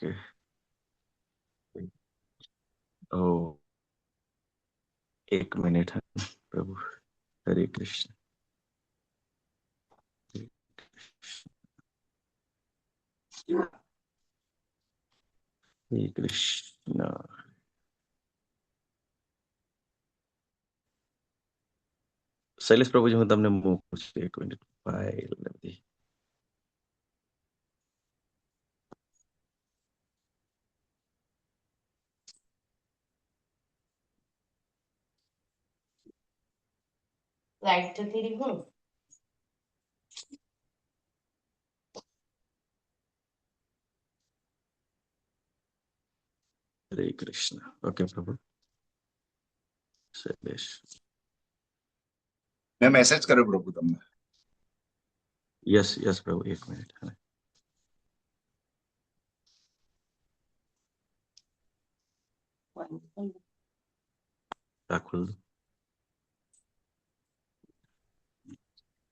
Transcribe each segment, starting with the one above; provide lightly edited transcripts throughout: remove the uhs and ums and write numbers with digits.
Okay. ओ, 1 minute है प्रभु। हरे कृष्ण। हरे कृष्ण। શૈલેષ પ્રભુજી, હું તમને મૂકું છું 1 મિનિટ. ફાઇલ નથી. લાઈટ જતી રહી હું. હરે કૃષ્ણ. ઓકે પ્રભુ. શૈલેષ. મેં મેસેજ કર્યો પ્રભુ તમને. યસ યસ પ્રભુ, 1 મિનિટ. રાખું.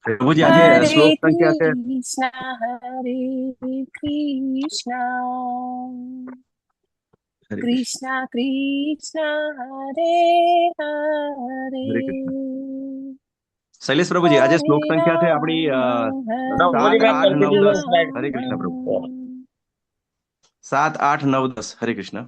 પ્રભુજી, આજે હરે શ્લોક સંખ્યા છે. કૃષ્ણ હરે કૃષ્ણ હરે કૃષ્ણ કૃષ્ણ હરે હરે હરે કૃષ્ણ. શૈલેષ પ્રભુજી, આજે શ્લોક હરે સંખ્યા છે આપણી રામ 7, 8, 9, 10. રામ હરે કૃષ્ણ પ્રભુ. 7, 8, 9, 10. હરે કૃષ્ણ.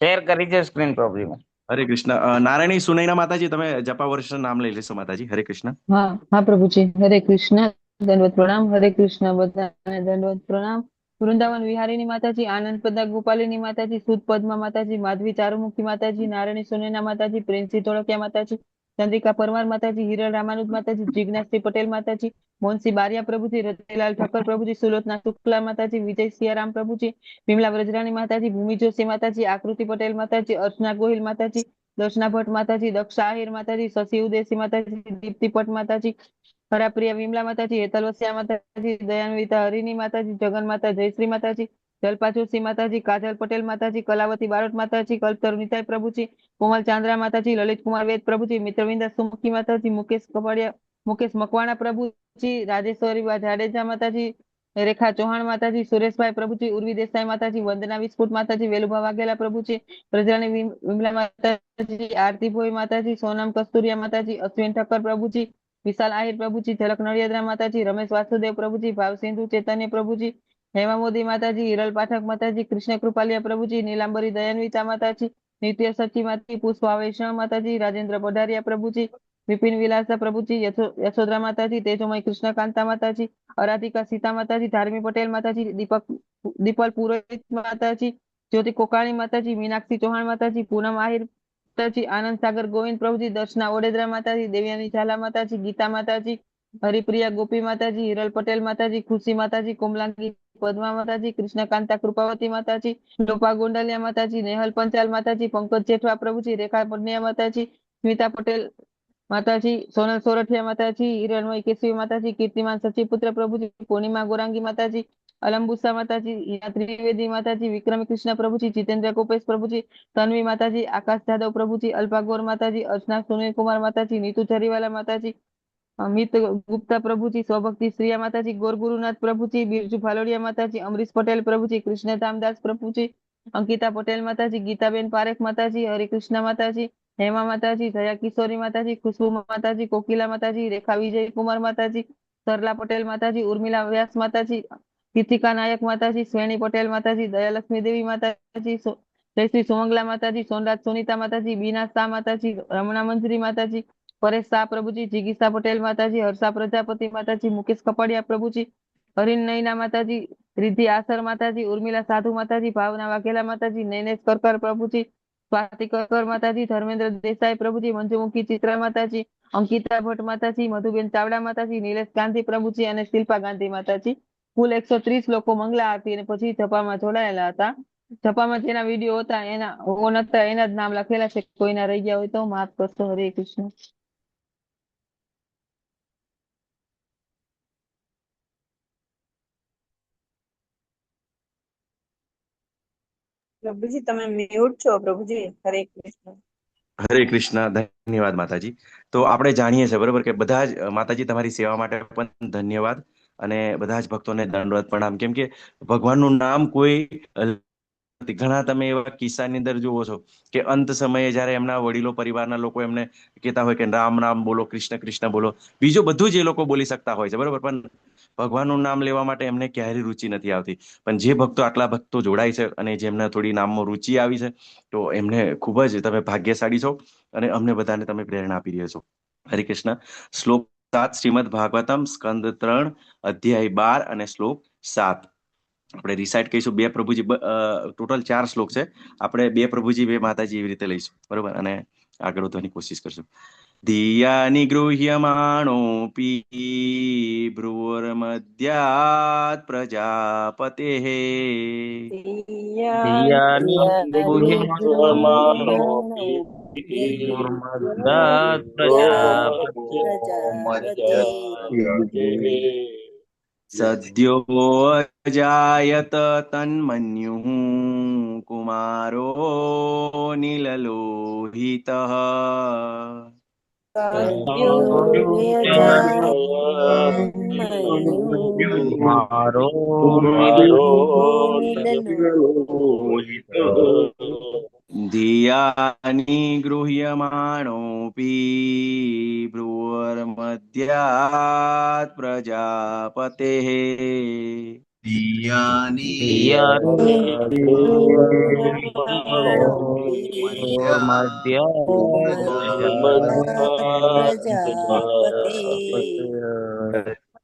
શેર કરી છે સ્ક્રીન પ્રોબ્લેમ. હરે કૃષ્ણ. નારાયણી સુનૈના માતાજી, તમે જપા વર્ષ નામ લઈ લેશો માતાજી. હરે કૃષ્ણ. હા હા પ્રભુજી, હરે કૃષ્ણ. દંડવત પ્રણામ. હરે કૃષ્ણ. બધાને દંડવત પ્રણામ. વૃંદાવન વિહારીની માતાજી, આનંદ પદા ગોપાલીની માતાજી, સુદ પદ્મા માતાજી, માધવી ચારુમુખી માતાજી, નારાયણી સોનેના માતાજી, પ્રેમસિંહ ધોળકિયા માતાજી, ચંદ્રિકા પરમાર માતાજી, હિરલ રામાનુજ માતાજી, જિજ્ઞાસી પટેલ માતાજી, મોહનસિંહ બારિયા પ્રભુજી, રતિલાલ ઠક્કર પ્રભુજી, સુલોચના શુક્લા માતાજી, વિજય સિયારામ પ્રભુજી, વિમલા વ્રજરાણી માતાજી, ભૂમિ જોશી માતાજી, આકૃતિ પટેલ માતાજી, અર્ચના ગોહિલ માતાજી, દર્શના ભટ્ટ માતાજી, દક્ષા આહિર માતાજી, શશી ઉદેસી માતાજી, દીપ્તિ પટ માતાજી, હરાપ્રિયા વિમલા માતાજી, હેતલ વસિયા માતાજી, દયાન્વિતા હરિની માતાજી, જગન માતા જયશ્રી માતાજી, જલપા જોશી માતાજી, કાજલ પટેલ માતાજી, કલાવતી બારોટ માતાજી, કલ્પતરુ નિતાઈ પ્રભુજી, કોમલ ચાંદ્રા માતાજી, લલિત કુમાર વેદ પ્રભુજી, મિત્રવિંદા સુમુખી માતાજી, મુકેશ કપડિયા, મુકેશ મકવાણા પ્રભુજી, રાજેશ્વરી જાડેજા માતાજી, રેખા ચૌહાણ માતાજી, સુરેશભાઈ પ્રભુજી, ઉર્વી દેસાઈ માતાજી, વંદના વિસ્કુટ માતાજી, વેલુભા વાઘેલા પ્રભુજી, પ્રજરાની વિમલા માતાજી, આરતી ભોઈ માતાજી, સોનમ કસ્તુરિયા માતાજી, અશ્વિન ઠક્કર પ્રભુજી, વિશાલ આહિર પ્રભુજી, ઝલક નડિયાદરા માતાજી, રમેશ વાસુદેવ પ્રભુજી, ભાવસિંધુ ચૈતન્ય પ્રભુજી, હેમા મોદી માતાજી, હિરલ પાઠક માતાજી, કૃષ્ણ કૃપાલિયા પ્રભુજી, નીલાંબરી દયાન્વિતા માતાજી, નિત્ય સચી માતાજી, પુષ્પા વૈષ્ણવ માતાજી, રાજેન્દ્ર પઢારિયા પ્રભુજી, વિપિન વિલાસા પ્રભુજી, યશોદરા માતાજી, તેજોમય કૃષ્ણકાંતા માતાજી, અરાધિકા સીતા માતાજી, ધાર્મી પટેલ માતાજી, દીપલ પુરોહિત માતાજી, જ્યોતિ કોકાણી માતાજી, મીનાક્ષી ચૌહાણ માતાજી, પૂનમ આહિર માતાજી, આનંદ સાગર ગોવિંદ પ્રભુજી, દર્શના ઓડેદરા માતાજી, દેવ્યાની ઝાલા માતાજી, ગીતા માતાજી, હરિપ્રિયા ગોપી માતાજી, હિરલ પટેલ માતાજી, ખુશી માતાજી, કોમલાંગી પદ્મા માતાજી, કૃષ્ણકાંતા કૃપાવતી માતાજી, લોપા ગોંડલિયા માતાજી, નેહલ પંચાલ માતાજી, પંકજ જેઠવા પ્રભુજી, રેખા પંડ્યા માતાજી, સ્મિતા પટેલ માતાજી, સોનલ સોરઠિયા માતાજી, હિરણમય કેશવી માતાજી, કીર્તિમાન સચિપુત્ર પ્રભુજી, પૂર્ણિમા ગોરાંગી માતાજી, અલંબુસા માતાજી, ત્રિવેદી માતાજી, વિક્રમ કૃષ્ણ પ્રભુજી, જીતેન્દ્ર ગોપેશ પ્રભુજી, તન્વી માતાજી, આકાશ જાદવ પ્રભુજી, અલ્પા ગોર માતાજી, અર્ચના સુનિલ કુમાર માતાજી, નીતુ જરીવાલા માતાજી, અમિત ગુપ્તા પ્રભુજી, સ્વભક્તિ શ્રીયા માતાજી, ગોર ગુરુનાથ પ્રભુજી, બિરજુ ભાલોડિયા માતાજી, અમરીશ પટેલ પ્રભુજી, કૃષ્ણધામદાસ પ્રભુજી, અંકિતા પટેલ માતાજી, ગીતાબેન પારેખ માતાજી, હરિકૃષ્ણ માતાજી, હેમા માતાજી, જયા કિશોરી માતાજી, ખુશ્બુ માતાજી, કોકિલા માતાજી, રેખા વિજય કુમાર માતાજી, સરલા પટેલ માતાજી, ઉર્મિલા વ્યાસ માતાજી, કીર્તિકા નાયક માતાજી, શ્રેણી પટેલ માતાજી, દયાલક્ષ્મી દેવી માતાજી, જયશ્રી સુમંગલા માતાજી, સોનરાજ સુનીતા માતાજી, બીના શાહ માતાજી, રમણા મંજરી માતાજી, પરેશ શાહ પ્રભુજી, જીગીસા પટેલ માતાજી, હર્ષા પ્રજાપતિ માતાજી, મુકેશ કપડિયા પ્રભુજી, હરીન નૈના માતાજી, રિદ્ધિ આસર માતાજી, ઉર્મિલા સાધુ માતાજી, ભાવના વાઘેલા માતાજી, નૈનેશ કરકર પ્રભુજી, સ્વાતિ કરકર માતાજી, ધર્મેન્દ્ર દેસાઈ પ્રભુજી, મંજુમુખી ચિત્રા માતાજી, અંકિતા ભટ્ટ માતાજી, મધુબેન ચાવડા માતાજી, નિલેશ ગાંધી પ્રભુજી અને શિલ્પા ગાંધી માતાજી, કુલ 130 લોકો મંગલા આરતી અને પછી જપામાં જોડાયેલા હતા. જપામાં જેના વિડીયો હતા એના ઓન હતા એના જ નામ લખેલા છે. કોઈના રહી ગયા હોય તો માફ કરશો. હરે કૃષ્ણ. પ્રભુજી તમે મ્યુટ છો પ્રભુજી. હરે કૃષ્ણ. હરે કૃષ્ણ. ધન્યવાદ માતાજી. તો આપણે જાણીએ છીએ બરોબર કે બધા જ માતાજી તમારી સેવા માટે પણ ધન્યવાદ. અને બધા જ ભક્તોને દંડવત પ્રણામ. કેમ કે ભગવાનનું નામ કોઈ ઘણા તમે એવા કિસ્સાની અંદર જુઓ છો કે અંત સમયે જયારે એમના વડીલો પરિવારના લોકો એમને કહેતા હોય કે રામ રામ બોલો, કૃષ્ણ કૃષ્ણ બોલો, બીજું બધું જ એ લોકો બોલી શકતા હોય છે, બરોબર, પણ ભગવાનનું નામ લેવા માટે એમને ક્યારેય રુચિ નથી આવતી. પણ જે ભક્તો આટલા ભક્તો જોડાય છે અને જેમને થોડી નામમાં રુચિ આવી છે, તો એમને ખૂબ જ તમે ભાગ્યશાળી છો અને અમને બધાને તમે પ્રેરણા આપી રહ્યા છો. હરે કૃષ્ણ. શ્લોક 7 શ્રીમદ ભાગવતમ સ્કંદ 3 અધ્યાય 12 અને શ્લોક 7 આપણે રિસાઇટ કરીશું. બે પ્રભુજી, ટોટલ 4 શ્લોક છે. આપણે બે પ્રભુજી બે માતાજી એવી રીતે લઈશું, બરોબર, અને આગળ વધવાની કોશિશ કરશું. ધિયા નિગૃહ્યમાણોऽપી ભ્રુવર્મધ્યાत् પ્રજાપતેઃ ધિયાનિ ગૃહ્યમાણોऽપી ભ્રુવર્મધ્યાत् પ્રજાપતેઃ સદ્યો અજાયત તન્મન્યુઃ કુમારો નિલલોહિતઃ મારો ધિયા નિગૃહ્યમાણોऽપી ભ્રુવર્મધ્યાत् પ્રજાપતેઃ ધિયાનિ ધિયાનિ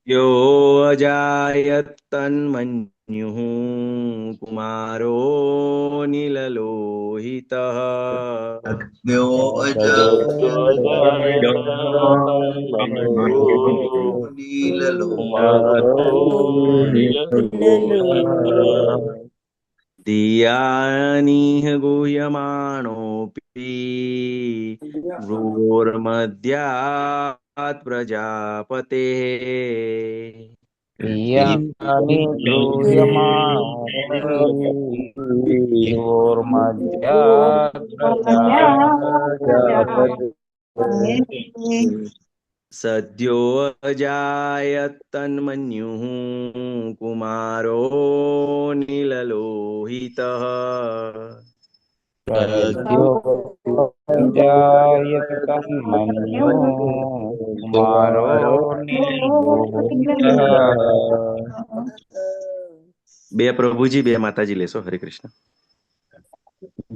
યો અજાયત તન્મન્યુઃ કુમારો નિલલોહિતઃ સદ્યો ધિયાનિહ ગુહ્યમાણોऽપી ભ્રુવોર્મધ્યાत् પ્રજાપતેઃ ધિયાનિ ગૃહ્યમાણોર્મધ્યાत् પ્રજાપતેઃ સદ્યો અજાયત તન્મન્યુઃ કુમારો નિલલોહિતઃ સદ્યો જાયત તન્મન્યુઃ કુમારો નિર્લોહિતઃ. બે પ્રભુજી બે માતાજી લેશો. હરે કૃષ્ણ.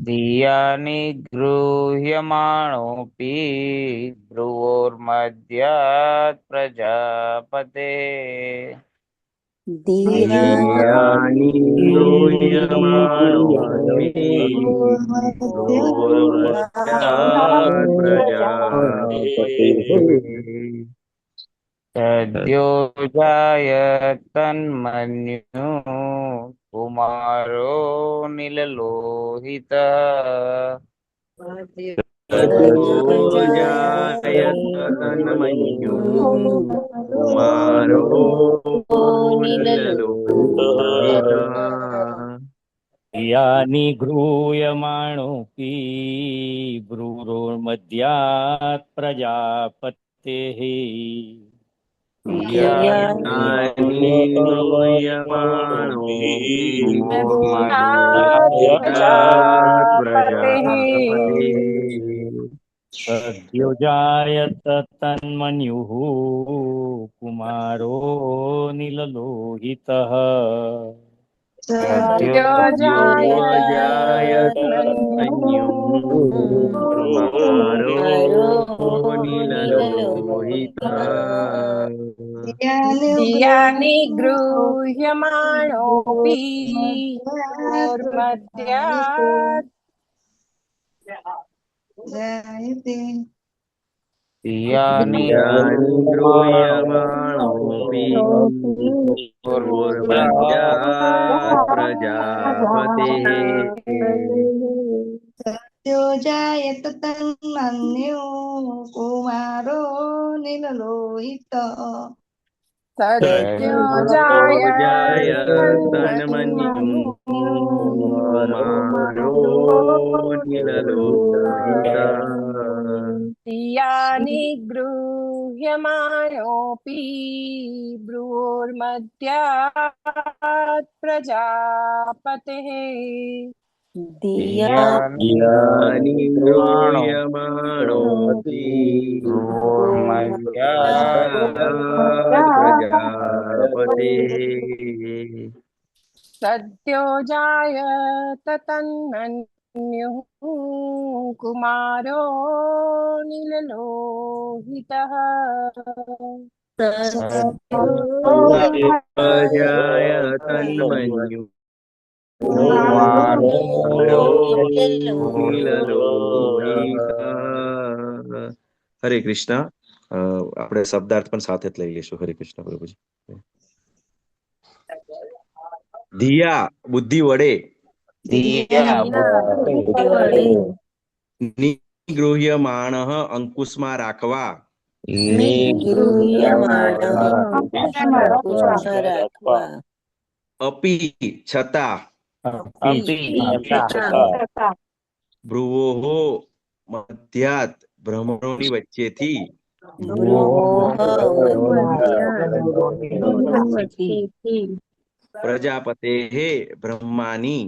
ધિયાનિ ગૃહ્યમાણોऽપી ભ્રુવોર્મધ્યાत् પ્રજાપતેઃ ધિયાનિ ગૃહ્યમાણોऽપી ભ્રુવોર્મધ્યાत् પ્રજાપતેઃ સદ્યો જાયત તન્મન્યુઃ કુમારો નિલલોહિતઃ સદ્યો જાયત તન્મન્યુઃ કુમારો નિલલોહિતઃ ધિયાનિ ગૃહ્યમાણોऽપી ભ્રુવોર્મધ્યાत् પ્રજાપતેઃ ધિયાનિ ગૃહ્યમાણોऽપી ભ્રુવોર્મધ્યાत् પ્રજાપતેઃ સદ્યો જાયત તન્મન્યુઃ કુમારો નિલલોહિતઃ સદ્યો જાયત તન્મન્યુઃ કુમારો નિલલોહિતઃ ધિયાનિ ગૃહ્યમાણોऽપી ભ્રુવોર્મધ્યાत् ધિયાનિ ગૃહ્યમાણોऽપી ભ્રુવોર્મધ્યાत् પ્રજાપતેઃ સત્યો જાયત તન્મન્યુઃ કુમારો નિલલોહિતઃ સદ્યો જાયત તન્મન્યુઃ કુમારો નિલલોહિતઃ ધિયાનિ ગૃહ્યમાણોऽપી ભ્રુવોર્મધ્યાत् गुरोर्मध्यात् प्रजापतेः યાની ગૃહ્યમાણોऽપि પ્રજાપતિः सद्यो जायत तन्मन्युः कुमारो निललोहितः અજાય તન્મન્યુ હરે કૃષ્ણ. આપણે શબ્દાર્થ પણ સાથે જ લઈ લઈશું. હરે કૃષ્ણ પ્રભુજી. ધિયા બુદ્ધિ વડે નિગૃહ્યમાણ અંકુશમાં રાખવા અપી છતાં ભ્રુવોહો મધ્યાત ભ્રમણોની વચ્ચેથી પ્રજાપતે બ્રહ્માની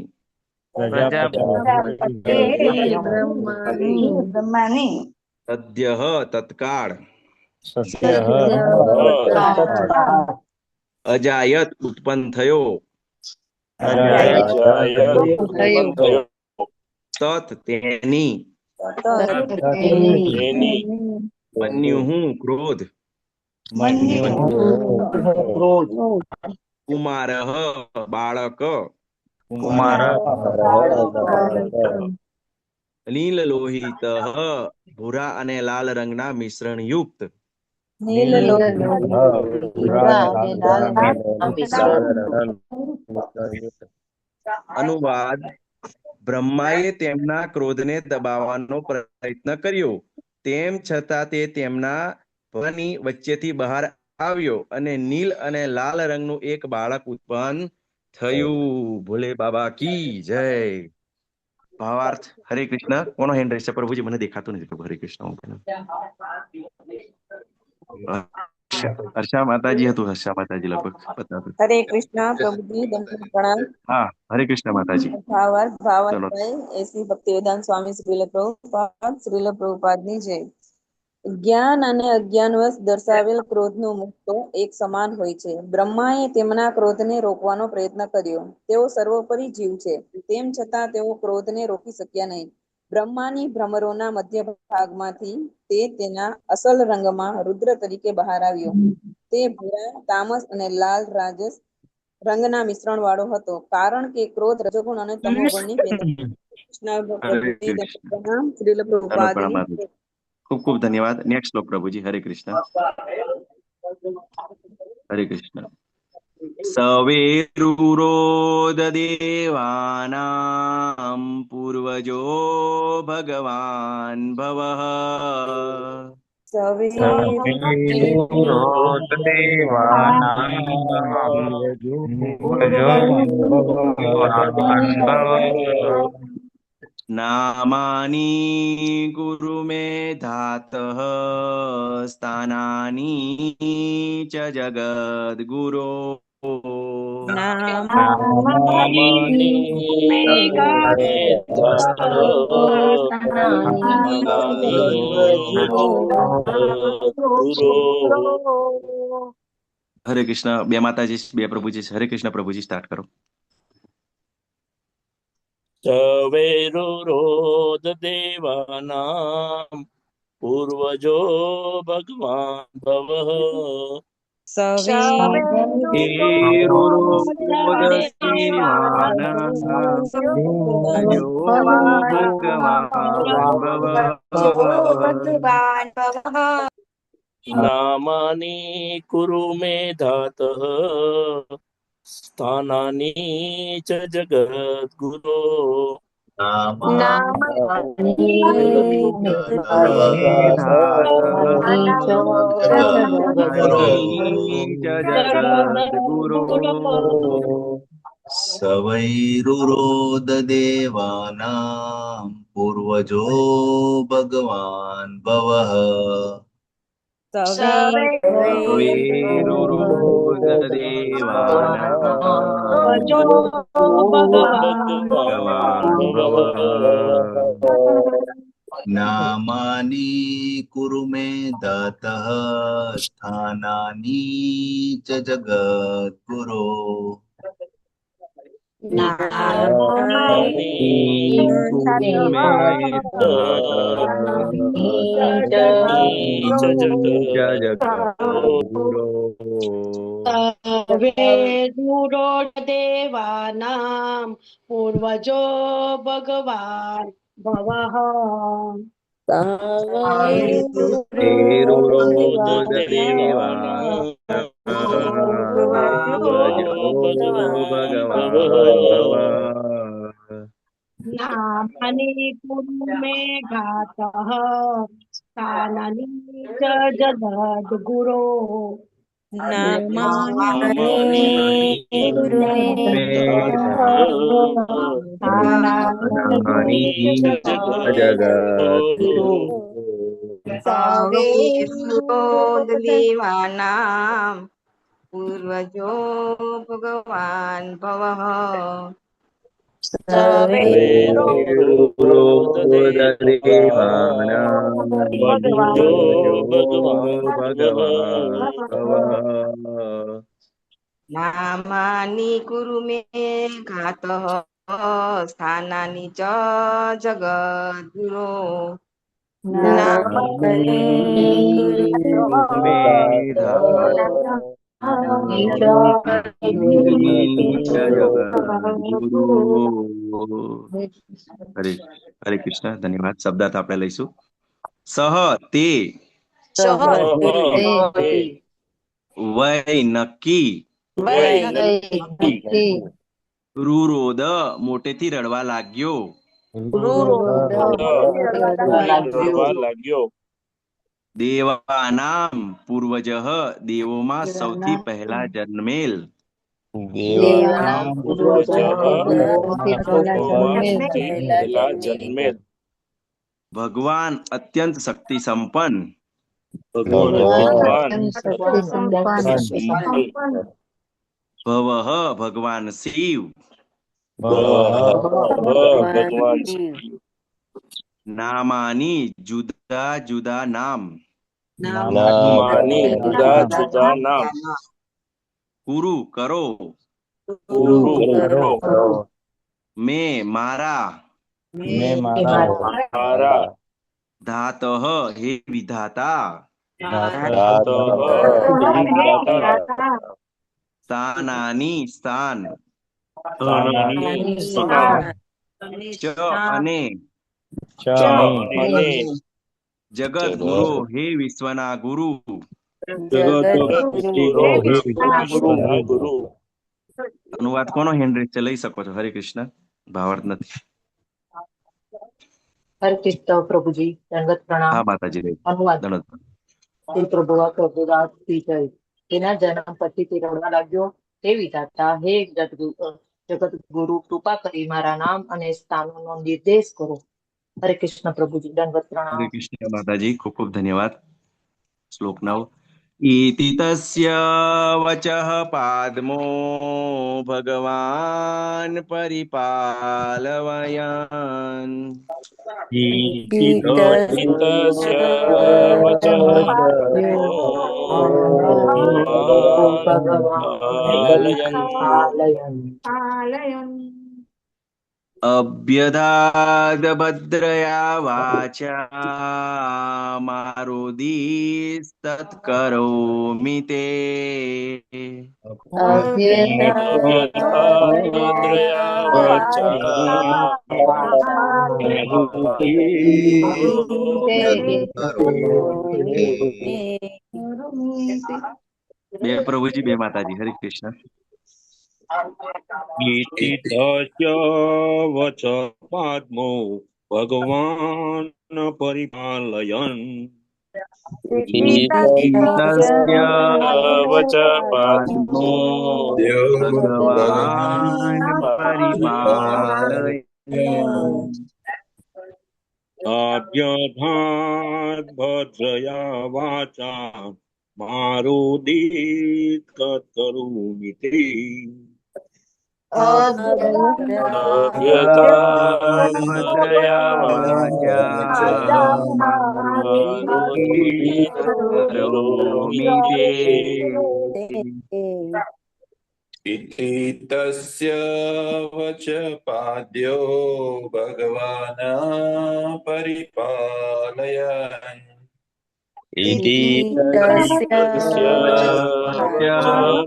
બ્રહ્માની સદ્ય તત્કાળ અજાયત ઉત્પન્ન થયો તત તેની મન્યુઃ ક્રોધ કુમારઃ બાળક નીલ લોહિત ભૂરા અને લાલ રંગના મિશ્રણ યુક્ત અનુવાદ. બ્રહ્માએ તેમના ક્રોધને દબાવવાનો પ્રયત્ન કર્યો, તેમ છતાં તે તેમના ભવાની વચ્ચેથી બહાર આવ્યો અને નીલ અને લાલ રંગનું એક બાળક ઉત્પન્ન થયું. ભોલે બાબા કી જય. ભાવાર્થ. હરે કૃષ્ણ. કોનો હેન્ડ રહેશે પ્રભુજી? મને દેખાતું નથી પ્રભુ. હરે કૃષ્ણ. હર્ષા માતાજી હતું. હર્ષા માતાજી લગભગ બતાવ્યું. હરે કૃષ્ણ પ્રભુજી, દંડ પ્રણામ. હા, હરે કૃષ્ણ માતાજી. ભાવાર્થ. ચલો. ભાવાર્થ એસી ભક્તિવેદાંત સ્વામી શ્રીલ પ્રભુપાદની જય. જ્ઞાન અને અજ્ઞાનવશ દર્શાવેલ ક્રોધનો મુક્તો એક સમાન હોય છે. બ્રહ્માએ તેમના ક્રોધને રોકવાનો પ્રયત્ન કર્યો. તેઓ સર્વોપરી જીવ છે, તેમ છતાં તેઓ ક્રોધને રોકી શક્યા નહીં. બ્રહ્માની ભ્રમરોના મધ્ય ભાગમાંથી તે તેના અસલ રંગમાં રુદ્ર તરીકે બહાર આવ્યો. તે ભૂરા, તામસ અને લાલ રાજસ રંગના મિશ્રણ વાળો હતો, કારણ કે ક્રોધ રજોગુણ અને તમોગુણની પેદા. શ્રીલ પ્રભુપાદની. ખૂબ ખૂબ ધન્યવાદ. નેક્સ્ટ શ્લોક પ્રભુજી. હરે કૃષ્ણ. હરે કૃષ્ણ. સવેરુરોદ દેવાનાં પૂર્વજો ભગવાન ભવઃ નામાની ગુરુ મે ધાતઃ સ્થાનાની ચ જગદ્ગુરો હરે કૃષ્ણ. બે માતાજી, બે પ્રભુજી. હરે કૃષ્ણ પ્રભુજી. સ્ટાર્ટ કરો. સવેરુરોધ દેવાનામ પૂર્વજો ભગવાન ભવઃ નામાની કુરુ મે ધાતઃ સ્થાનાની ચ જગદ્ગુરો સવૈરુરોદ દેવાનાં પૂર્વજો ભગવાન ભવઃ ભજો ભગવાન ભગવાન ભવ નામાની કુરુ મે દાતઃ સ્થાનાની ચ જગદ્ગુરો સર્વે દૂરો દેવાનામ પૂર્વજો ભગવાન ભવઃ નામાની કુરુ મે ગાતઃ સ્થાનાની ચ જગદ્ગુરો દેવાનામ પૂર્વજો ભગવાન ભવઃ નામાની કુરુ મે ઘાતઃ સ્થાનાની ચ જગદ્ગુરો હરે હરે કૃષ્ણ. ધન્યવાદ. શબ્દાર્થ આપણે લઈશું. સહ તે વય નક્કી રૂરોદ મોટેથી રડવા લાગ્યો દેવાનામ પૂર્વજઃ દેવોમાં સૌથી પહેલા જન્મેલ ભગવાન અત્યંત શક્તિ સંપન્ન ભવઃ ભગવાન શિવ નામાની જુદા જુદા નામ કુરુ કરો મેં મારા ધાતઃ હે વિધાતા સ્થાનાની સ્થાન ચ અને જગત ગુરુ હે વિશ્વના ગુરુ અનુવાદ કોનો હેન્ડ્રિચ લઈ શકો છો? હરે કૃષ્ણ. ભાવાર્થ નથી. હરે કૃષ્ણ પ્રભુજી, દંડવત પ્રણામ. હા માતાજી. અનુવાદ. દંડવત. શ્રી પ્રભુઆ પ્રભુદાસ થી જય. તેના જન્મ પછી તે રડવા લાગ્યો, હે વિધાતા, હે જગત ગુરુ, કૃપા કરી મારા નામ અને સ્થાનોનો નિર્દેશ કરો. હરે કૃષ્ણ પ્રભુજી, દંડવત પ્રણામ. હરે કૃષ્ણ માતાજી, ખૂબ ખૂબ ધન્યવાદ. શ્લોક 9. ઇતિ તસ્ય વચઃ પાદ્મો ભગવાન પરિપાલવયન અભ્યદાદ ભદ્રયા વાચા મારુદીસ તત્કરોમિ તે બે પ્રભુજી, બે માતાજી. હરે કૃષ્ણ. ઇતિ તસ્ય વચ પાદ્મો ભગવાન પરિપાલયન વચ પાદ્મો ભગવાન પરિપાલયન अभ्यधात् भद्रया वाचा मारोदित करोमि ते भद्रया वाचा मारोदीत करोमि ते। इति तस्य वच पाद्यो भगवान् परिपालयन् इति तस्य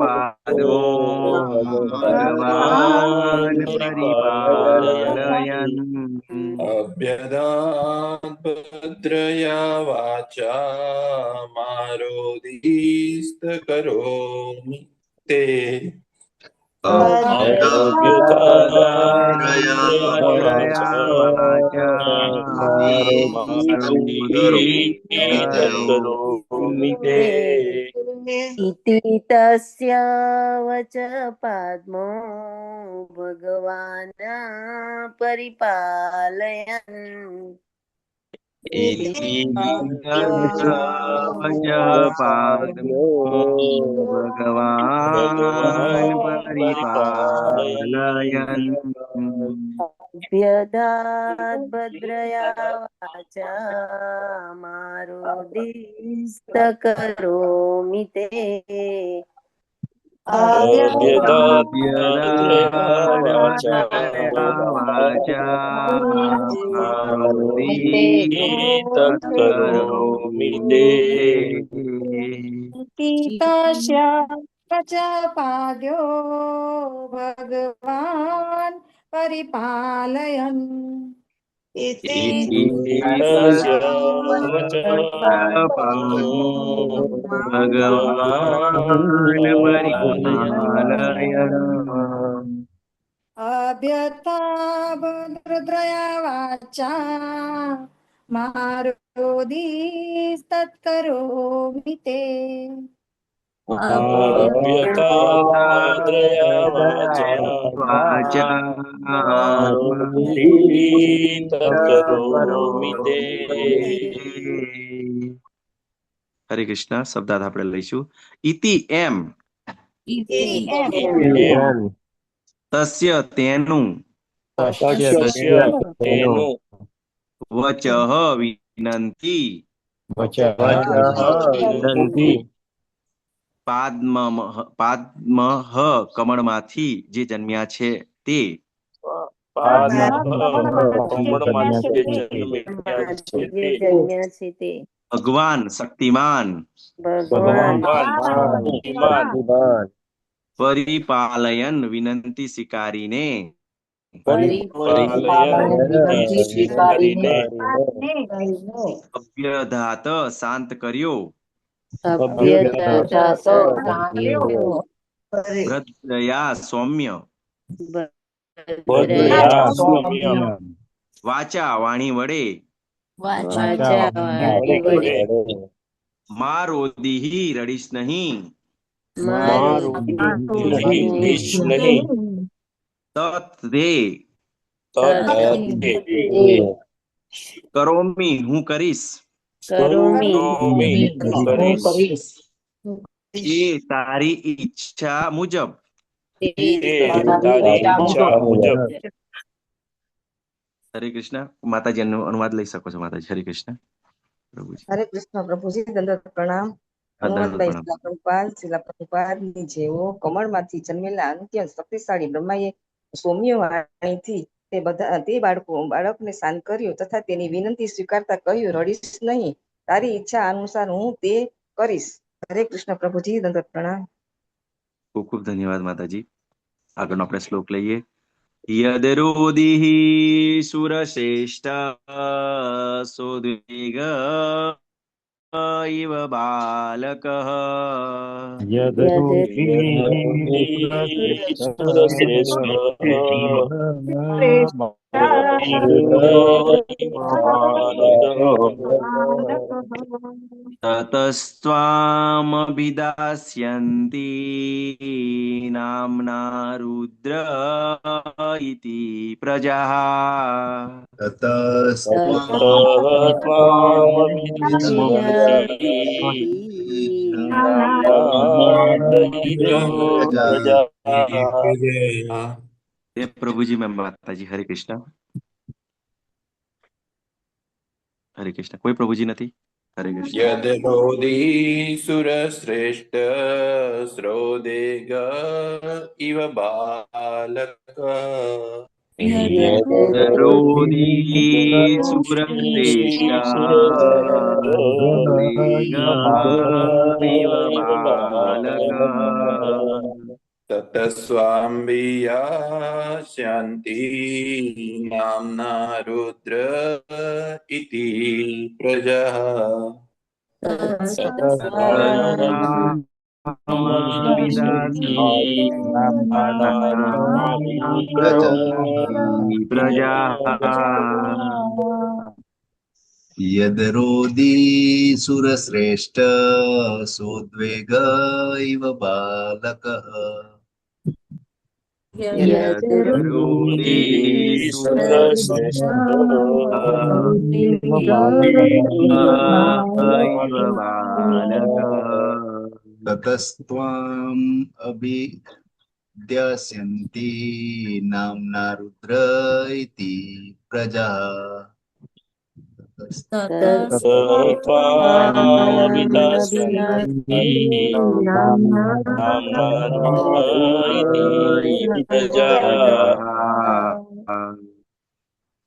पादो भगवान् परिपालयन् अभ्यदात् भद्रया वाचा मारोदीस्त करोमि ते अभ्यदाभद्रया वाचा वाचा करोमि ते। इति तस्य वच पाद्मो भगवान् परिपालयन् इति पादो भगवान् परिपालयन् अभ्यदात् भद्रया वाचा मारोदिस्त करोमि ते अभ्यदात् वाचा मारोदीत करोमि ते। इति तस्य वचपाद्यो भगवान् परिपालयन् इति तस्य पादो भगवान् परिपालयन् अभ्यता भद्रया वाचा मारोदीस्तत्करोमि ते अभ्यदाद्भद्रया वाचा मारोदीत करोमि ते। હરે કૃષ્ણ. શબ્દાર્થ આપણે લઈશું. ઇતિ એમ તસ્ય તેનું વચઃ વિનંતી પાદ્મઃ કમળમાંથી જે જન્મ્યા છે તે ભગવાન શક્તિમાન પરિપાલયન વિનંતી સ્વીકારીને અભ્યધાત શાંત કર્યો ભદ્રયા સૌમ્ય વાચા વાણી વડે મારોદીહી રડીશ નહીં તત તે કરોમી હું કરીશ એ તારી ઈચ્છા મુજબ હરે કૃષ્ણ. માતાજી અનુવાદ લઈ શકો છો. માતાજી હરે કૃષ્ણ. પ્રભુજી હરે કૃષ્ણ. પ્રભુજી દંડવત પ્રણામ. શિલા પ્રભુપાદની જેવો કમળમાંથી જન્મેલા અત્યંત શક્તિશાળી બ્રહ્માએ સૌમ્ય વાણીથી તે બાળકને શાંત કર્યો તથા તેની વિનંતી સ્વીકારતા કહ્યું, રડીશ નહીં, તારી ઈચ્છા અનુસાર હું તે કરીશ. હરે કૃષ્ણ. પ્રભુજી દંડવત પ્રણામ. ખૂબ ખૂબ ધન્યવાદ માતાજી. આગળનો આપણે શ્લોક લઈએ. યદરોદિઃ સુરશ્રેષ્ઠ સોદ્વેગ इव बालकः ततस्त्वामभिदास्यन्ति नाम्ना रुद्र इति प्रजाः प्रभु जी मैं माता जी हरे कृष्ण कोई प्रभु जी नहीं हरे कृष्ण यदरोदीसुरश्रेष्ठ श्रोदेग इव बालक यदरोदी सुरश्रेष्ठ इव बालकः ततस्वाम्बिया शान्ति नाम्ना रुद्र इति प्रजः यदरोदी सुरश्रेष्ठ सोद्वेग इव बालकः यदरोदी सुरश्रेष्ठ इव बालकः ततस्त्वाम् अभिद्यास्यन्ति नाम्ना रुद्र इति प्रजाः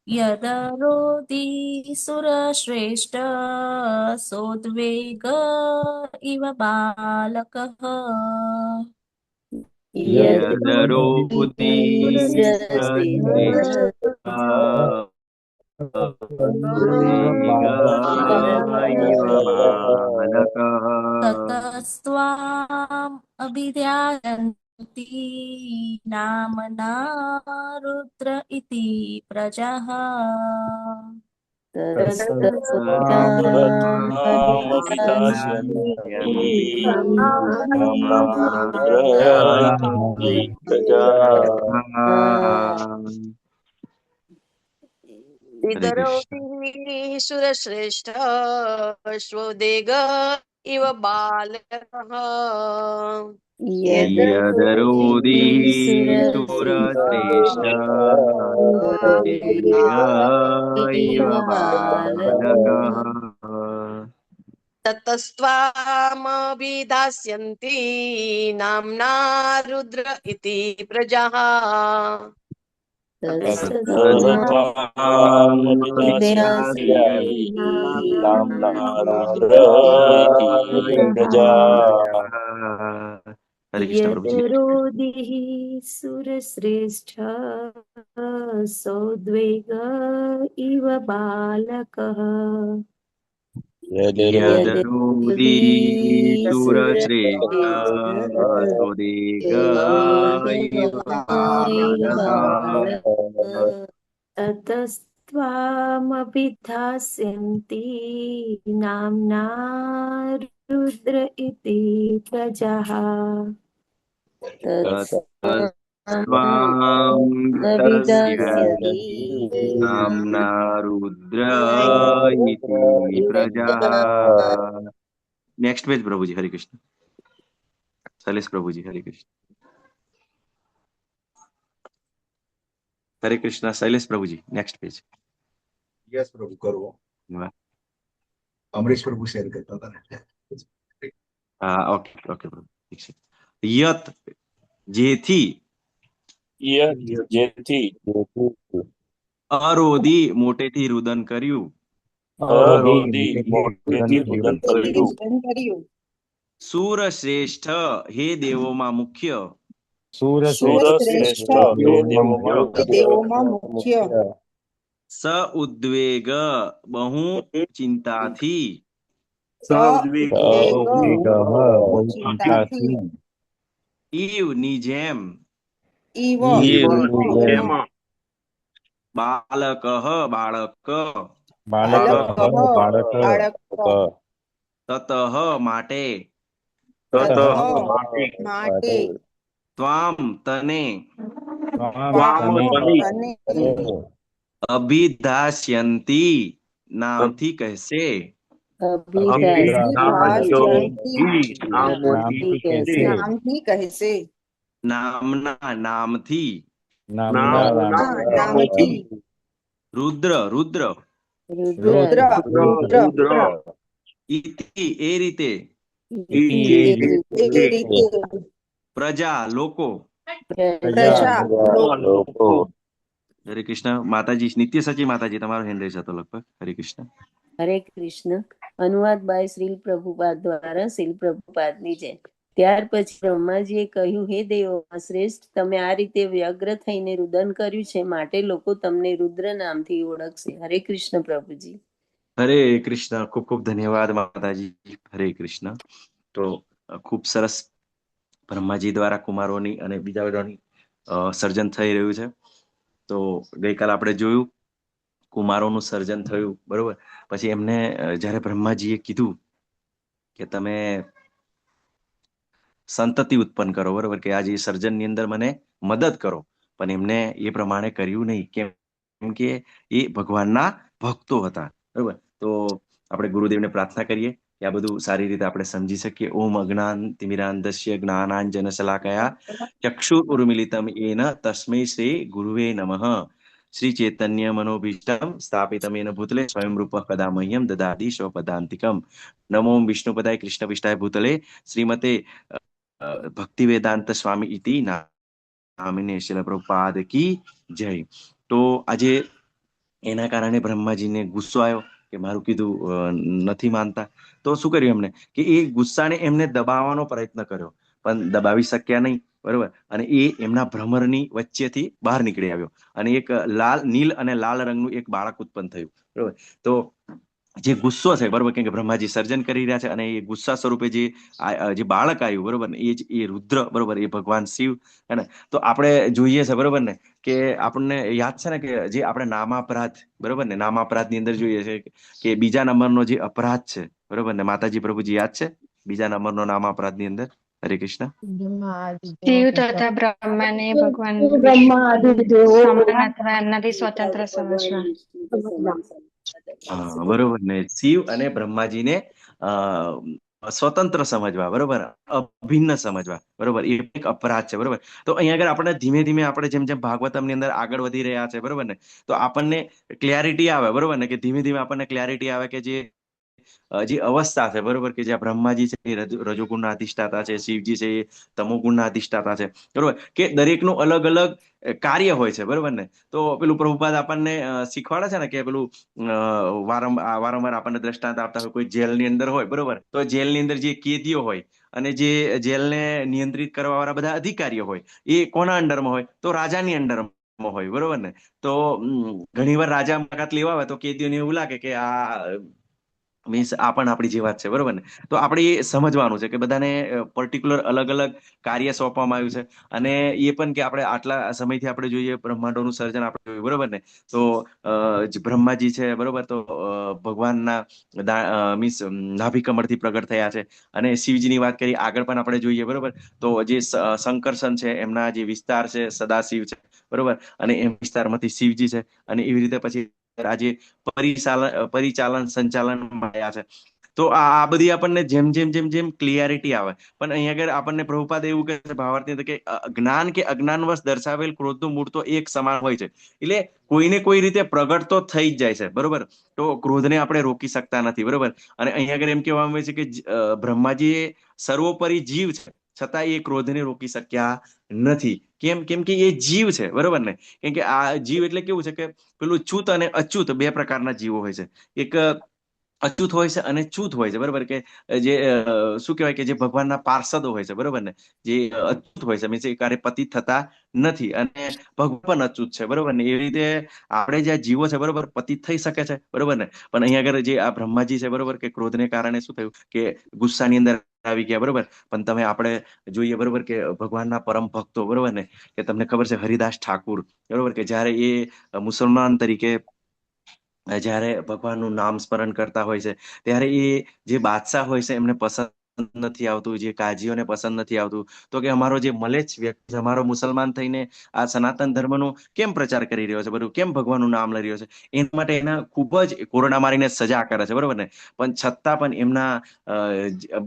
यदरोदी सुरश्रेष्ठ सोद्वेग इव बालकः यदरोदी ततस्त्वाम् अभिध्यायन्ति नाम्ना रुद्र इति प्रजाः विदरोति सुरश्रेष्ठ स्वदेग इव बालकः यदरोदी सुरश्रेष्ठ इव बालकः ततस्त्वामभिदास्यन्ति नाम्ना रुद्र इति प्रजाः यदरोदिः सुरश्रेष्ठ सोद्वेग इव बालकः यदरोदी सुरश्रेष्ठ सोदेग इव बालकः ततस्त्वामभिधास्यन्ति नाम्ना रुद्र इति प्रजाः नाम्ना रुद्र इति प्रजा। नेक्स्ट पेज प्रभु जी हरे कृष्ण। शैलेश प्रभु जी हरे कृष्ण। हरे कृष्णा शैलेश प्रभु जी नेक्स्ट पेज। यस प्रभु करो। अमरीश प्रभु शेयर करता था। ओके ओके प्रभु ठीक है। यत जेथी अरोधी मोटेથી રુદન કર્યું સુરશ્રેષ્ઠ હે દેવોમાં મુખ્ય સ ઉદ્વેગ બહુ ચિંતાથી સવેગઃ બહુ ચિંતાથી ઈવ ની જેમ ઈવ ઈવની જેમ બાલકઃ બાળક બાલકઃ બાળક તતઃ માટે તતઃ માટે ત્વામ તને ત્વામ તને અભિધાસ્યંતી નામથી કહેશે નામથી કહેશે નામથી કહેશે નામથી નામથી રુદ્ર રુદ્ર રુદ્ર રુદ્ર ઇતિ એ રીતે એ રીતે પ્રજા લોકો પ્રજા લોકો હરે કૃષ્ણ માતાજી નિત્ય સચી માતાજી તમારો હેન્ડ રહેશે તો લગભગ હરે કૃષ્ણ હરે કૃષ્ણ. અનુવાદ બાય શ્રીલ પ્રભુપાદ દ્વારા શ્રીલ પ્રભુપાદની જય. ત્યાર પછી બ્રહ્માજીએ કહ્યું, હે દેવો શ્રેષ્ઠ, તમે આ રીતે વ્યગ્ર થઈને રુદન કર્યું છે, માટે લોકો તમને રુદ્ર નામથી ઓળખશે. હરે કૃષ્ણ પ્રભુજી. હરે કૃષ્ણ. ખૂબ ખૂબ ધન્યવાદ માતાજી. હરે કૃષ્ણ. તો ખૂબ સરસ બ્રહ્માજી દ્વારા કુમારોની અને બીજા બધાની સર્જન થઈ રહ્યું છે. તો ગઈકાલ આપણે જોયું કુમારોનું સર્જન થયું, બરોબર. પછી એમને જયારે બ્રહ્માજીએ કીધું કે તમે સંતતિ ઉત્પન્ન કરો, બરોબર, કે આજે સર્જનની અંદર મને મદદ કરો, પણ એમને એ પ્રમાણે કર્યું નહીં. કેમ કે એ ભગવાનના ભક્તો હતા, બરોબર. તો આપણે ગુરુદેવને પ્રાર્થના કરીએ કે આ બધું સારી રીતે આપણે સમજી શકીએ. ઓમ અજ્ઞાન તિમિરાંધસ્ય જ્ઞાનાંજન શલાકયા ચક્ષુર ઉર્મિલિતમ એન તસ્મૈ શ્રી ગુરુવે નમઃ. શ્રી ચૈતન્ય મનોભીષ્ટમ સ્થાપિતમેન ભૂતલે સ્વયં રૂપ કદા મહ્યમ દદાતિ સ્વપદાંતિકમ. નમો વિષ્ણુપદાય કૃષ્ણપિષ્ટાય ભૂતલે શ્રીમતે ભક્તિ વેદાંત સ્વામી ઇતિ નામિને શિલ પ્રભુપાદ કી જય. તો આજે એના કારણે બ્રહ્માજીને ગુસ્સો આવ્યો કે મારું કીધું નથી માનતા. તો શું કર્યું એમને કે એ ગુસ્સાને એમને દબાવવાનો પ્રયત્ન કર્યો, પણ દબાવી શક્યા નહીં, બરોબર. અને એ એમના ભ્રમરની વચ્ચેથી બહાર નીકળી આવ્યો અને એક નીલ અને લાલ રંગનું એક બાળક ઉત્પન્ન થયું, બરોબર. તો જે ગુસ્સો છે, બરોબર, કેમ કે બ્રહ્માજી સર્જન કરી રહ્યા છે અને એ ગુસ્સા સ્વરૂપે જે બાળક આવ્યું, બરોબર, એ જ એ રુદ્ર, બરોબર, એ ભગવાન શિવ હે ને. તો આપણે જોઈએ છે, બરોબર ને, કે આપણને યાદ છે ને કે જે આપણે નામાપરાધ, બરોબર ને, નામાપરાધ ની અંદર જોઈએ છે કે બીજા નંબરનો જે અપરાધ છે, બરોબર ને, માતાજી પ્રભુજી યાદ છે બીજા નંબરનો નામાપરાધ ની અંદર? હરે કૃષ્ણ. શિવ તથા બ્રહ્માને ભગવાન સમાન અથવા એમનાથી સ્વતંત્ર સમજવા. હા, બરોબર ને, શિવ અને બ્રહ્માજીને સ્વતંત્ર સમજવા, બરોબર, અભિન્ન સમજવા, બરોબર, એ એક અપરાધ છે, બરોબર. તો અહીંયા આગળ આપણે ધીમે ધીમે આપણે જેમ જેમ ભાગવતમની અંદર આગળ વધી રહ્યા છે, બરોબર ને, તો આપણને ક્લેરિટી આવે, બરોબર ને, કે ધીમે ધીમે આપણને ક્લેરિટી આવે કે જે અવસ્થા છે, બરોબર, કે જ્યાં બ્રહ્માજી છે એ રજોગુણના અધિષ્ઠાતા છે, શિવજી છે એ તમોગુણના અધિષ્ઠાતા છે, બરોબર, કે દરેકનું અલગ અલગ કાર્ય હોય છે, બરોબર ને. તો પેલું પ્રભુપાદ આપણને શીખવાડે છે ને કે પેલું વારંવાર આપણને દ્રષ્ટાંત આપતા હોય, કોઈ જેલની અંદર હોય, બરોબર, તો જેલની અંદર જે કેદીઓ હોય અને જે જેલને નિયંત્રિત કરવા વાળા બધા અધિકારીઓ હોય, એ કોના અંડરમાં હોય? તો રાજાની અંડરમાં હોય, બરોબર ને. તો ઘણીવાર રાજા મુલાકાત લેવા આવે તો કેદીઓને એવું લાગે કે આ મીન્સ આ પણ આપણી જે વાત છે, બરોબર ને. તો આપણે એ સમજવાનું છે કે બધાને પર્ટિક્યુલર અલગ અલગ કાર્ય સોંપવામાં આવ્યું છે. અને એ પણ કે આપણે આટલા સમયથી આપણે જોઈએ બ્રહ્માંડોનું સર્જન આપણે જોયું, બરોબર ને. તો બ્રહ્માજી છે, બરોબર, તો ભગવાનના મીન્સ નાભી કમળથી પ્રગટ થયા છે. અને શિવજીની વાત કરી આગળ પણ આપણે જોઈએ, બરોબર, તો જે શંકરસન છે એમના જે વિસ્તાર છે સદાશિવ છે, બરોબર, અને એમ વિસ્તારમાંથી શિવજી છે. અને એવી રીતે પછી આજે પરિચાલન સંચાલન મળ્યા છે. તો આ બધી આપણને જેમ જેમ જેમ જેમ ક્લિયરિટી આવે, પણ અહીંયા આગળ આપણને પ્રભુપાદ એવું કહે છે ભાવાર્થની અંદર કે જ્ઞાન કે અજ્ઞાનવશ દર્શાવેલ ક્રોધનું મૂળ તો એક સમાન હોય છે. એટલે કોઈને કોઈ રીતે પ્રગટ તો થઈ જ જાય છે, બરોબર. તો ક્રોધને આપણે રોકી શકતા નથી, બરોબર. અને અહીંયા આગળ એમ કહેવામાં આવે છે કે બ્રહ્માજી એ સર્વોપરી જીવ છે, છતાં એ ક્રોધને રોકી શક્યા નથી. કેમ કે એ જીવ છે, બરોબર ને. કેમ કે આ જીવ એટલે કેવું છે કે પેલું ચ્યુત અને અચ્યુત બે પ્રકારના જીવો હોય છે. એક અચ્યુત હોય છે અને ચ્યુત હોય છે, બરોબર, કે જે શું કહેવાય કે જે ભગવાનના પાર્ષદો હોય છે, બરોબર ને, જે અચ્યુત હોય છે, મીન્સ એ કાર્ય પતિત થતા નથી, અને ભગવાન પણ અચ્યુત છે, બરોબર ને. એવી રીતે આપણે જે જીવો છે, બરોબર, પતિત થઈ શકે છે, બરોબર ને. પણ અહીંયા આગળ જે આ બ્રહ્માજી છે, બરોબર, કે ક્રોધને કારણે શું થયું કે ગુસ્સાની અંદર આવી ગયા, બરોબર. પણ તમે આપણે જોઈએ, બરોબર, કે ભગવાનના પરમ ભક્તો, બરોબર ને, કે તમને ખબર છે હરિદાસ ઠાકુર, બરોબર, કે જ્યારે એ મુસલમાન તરીકે જ્યારે ભગવાનનું નામ સ્મરણ કરતા હોય છે, ત્યારે એ જે બાદશાહ હોય છે એમને પસંદ નથી આવતું, જે કાજીઓને પસંદ નથી આવતું, તો કે અમારો જે મલેચ્છ વ્યક્તિ છે, અમારો મુસલમાન થઈને આ સનાતન ધર્મનો કેમ પ્રચાર કરી રહ્યો છે, બધું કેમ ભગવાનનું નામ લઈ રહ્યો છે, એના માટે એના ખૂબ જ કોરડા મારીને સજા કરે છે, બરોબર ને. પણ છતાં પણ એમના